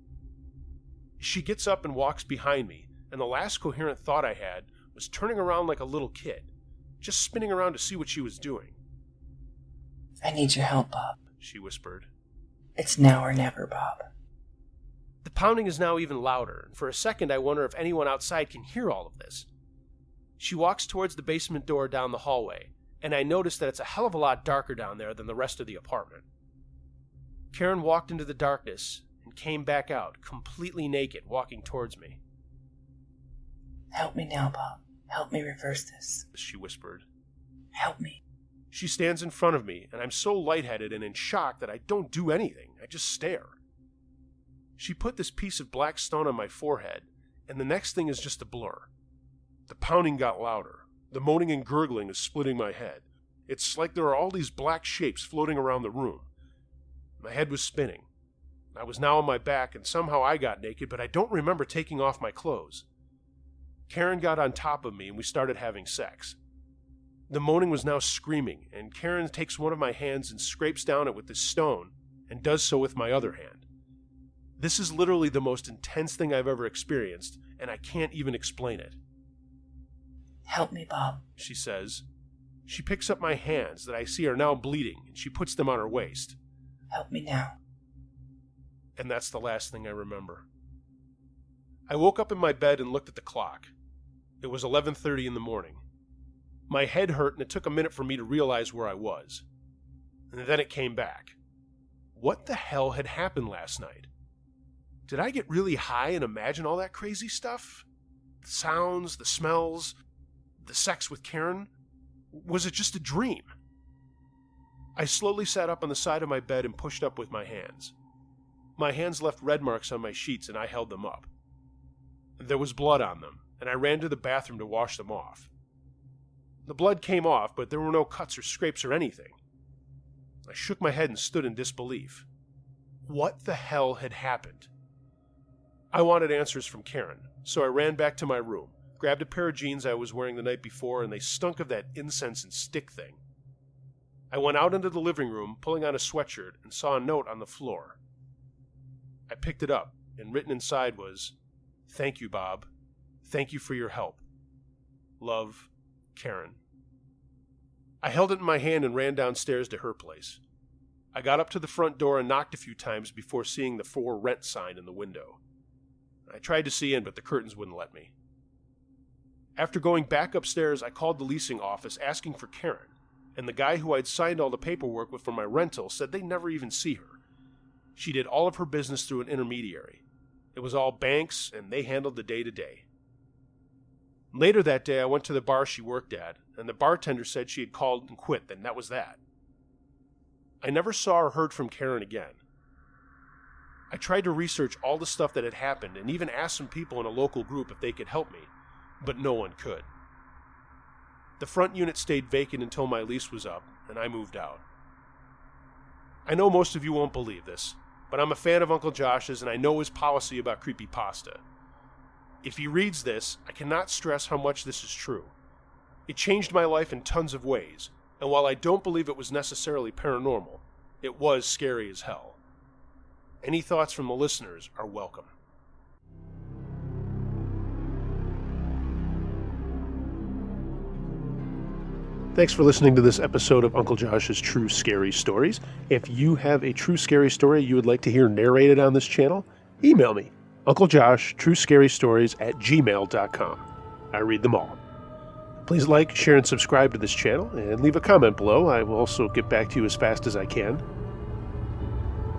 She gets up and walks behind me, and the last coherent thought I had was turning around like a little kid, just spinning around to see what she was doing. I need your help, Bob, she whispered. It's now or never, Bob. The pounding is now even louder, and for a second I wonder if anyone outside can hear all of this. She walks towards the basement door down the hallway, and I notice that it's a hell of a lot darker down there than the rest of the apartment. Karen walked into the darkness and came back out, completely naked, walking towards me. Help me now, Bob. Help me reverse this, she whispered. Help me. She stands in front of me, and I'm so lightheaded and in shock that I don't do anything. I just stare. She put this piece of black stone on my forehead, and the next thing is just a blur. The pounding got louder. The moaning and gurgling is splitting my head. It's like there are all these black shapes floating around the room. My head was spinning. I was now on my back, and somehow I got naked, but I don't remember taking off my clothes. Karen got on top of me, and we started having sex. The moaning was now screaming, and Karen takes one of my hands and scrapes down it with this stone, and does so with my other hand. This is literally the most intense thing I've ever experienced, and I can't even explain it. Help me, Bob, she says. She picks up my hands that I see are now bleeding, and she puts them on her waist. Help me now. And that's the last thing I remember. I woke up in my bed and looked at the clock. It was 11:30 in the morning. My head hurt, and it took a minute for me to realize where I was. And then it came back. What the hell had happened last night? Did I get really high and imagine all that crazy stuff? The sounds, the smells, the sex with Karen? Was it just a dream? I slowly sat up on the side of my bed and pushed up with my hands. My hands left red marks on my sheets, and I held them up. There was blood on them, and I ran to the bathroom to wash them off. The blood came off, but there were no cuts or scrapes or anything. I shook my head and stood in disbelief. What the hell had happened? I wanted answers from Karen, so I ran back to my room, grabbed a pair of jeans I was wearing the night before, and they stunk of that incense and stick thing. I went out into the living room, pulling on a sweatshirt, and saw a note on the floor. I picked it up, and written inside was, "Thank you, Bob. Thank you for your help. Love, Karen." I held it in my hand and ran downstairs to her place. I got up to the front door and knocked a few times before seeing the "For Rent" sign in the window. I tried to see in, but the curtains wouldn't let me. After going back upstairs, I called the leasing office asking for Karen, and the guy who I'd signed all the paperwork with for my rental said they'd never even see her. She did all of her business through an intermediary. It was all banks, and they handled the day-to-day. Later that day, I went to the bar she worked at, and the bartender said she had called and quit, and that was that. I never saw or heard from Karen again. I tried to research all the stuff that had happened and even asked some people in a local group if they could help me, but no one could. The front unit stayed vacant until my lease was up, and I moved out. I know most of you won't believe this, but I'm a fan of Uncle Josh's and I know his policy about creepypasta. If he reads this, I cannot stress how much this is true. It changed my life in tons of ways, and while I don't believe it was necessarily paranormal, it was scary as hell. Any thoughts from the listeners are welcome. Thanks for listening to this episode of Uncle Josh's True Scary Stories. If you have a true scary story you would like to hear narrated on this channel, email me, unclejoshtruescarystories@gmail.com. I read them all. Please like, share, and subscribe to this channel, and leave a comment below. I will also get back to you as fast as I can.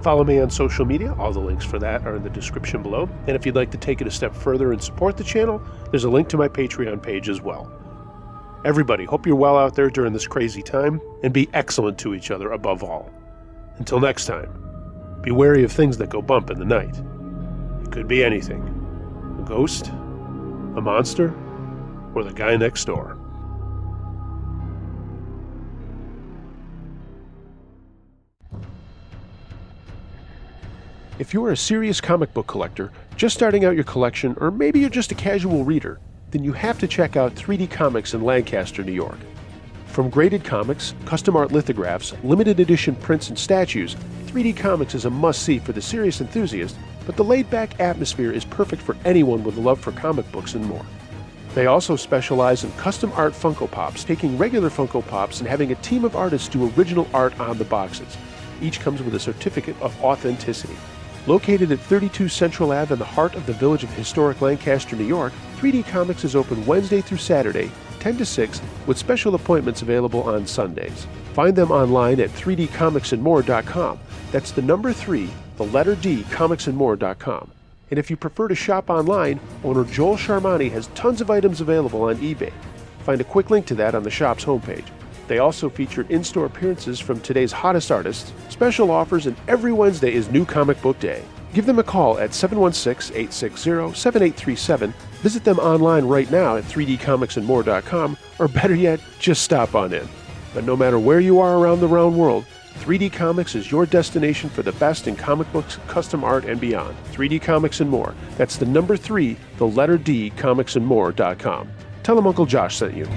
Follow me on social media. All the links for that are in the description below. And if you'd like to take it a step further and support the channel, there's a link to my Patreon page as well. Everybody, hope you're well out there during this crazy time, and be excellent to each other above all. Until next time, be wary of things that go bump in the night. It could be anything. A ghost, a monster, or the guy next door. If you're a serious comic book collector, just starting out your collection, or maybe you're just a casual reader, then you have to check out 3D Comics in Lancaster, New York. From graded comics, custom art lithographs, limited edition prints and statues, 3D Comics is a must-see for the serious enthusiast, but the laid-back atmosphere is perfect for anyone with a love for comic books and more. They also specialize in custom art Funko Pops, taking regular Funko Pops and having a team of artists do original art on the boxes. Each comes with a certificate of authenticity. Located at 32 Central Ave in the heart of the village of historic Lancaster, New York, 3D Comics is open Wednesday through Saturday, 10 to 6, with special appointments available on Sundays. Find them online at 3dcomicsandmore.com. That's the number 3, the letter D, comicsandmore.com. And if you prefer to shop online, owner Joel Sharmani has tons of items available on eBay. Find a quick link to that on the shop's homepage. They also featured in-store appearances from today's hottest artists, special offers, and every Wednesday is New Comic Book Day. Give them a call at 716-860-7837, visit them online right now at 3dcomicsandmore.com, or better yet, just stop on in. But no matter where you are around the round world, 3D Comics is your destination for the best in comic books, custom art, and beyond. 3D Comics and More. That's the number 3, the letter D, comicsandmore.com. Tell them Uncle Josh sent you.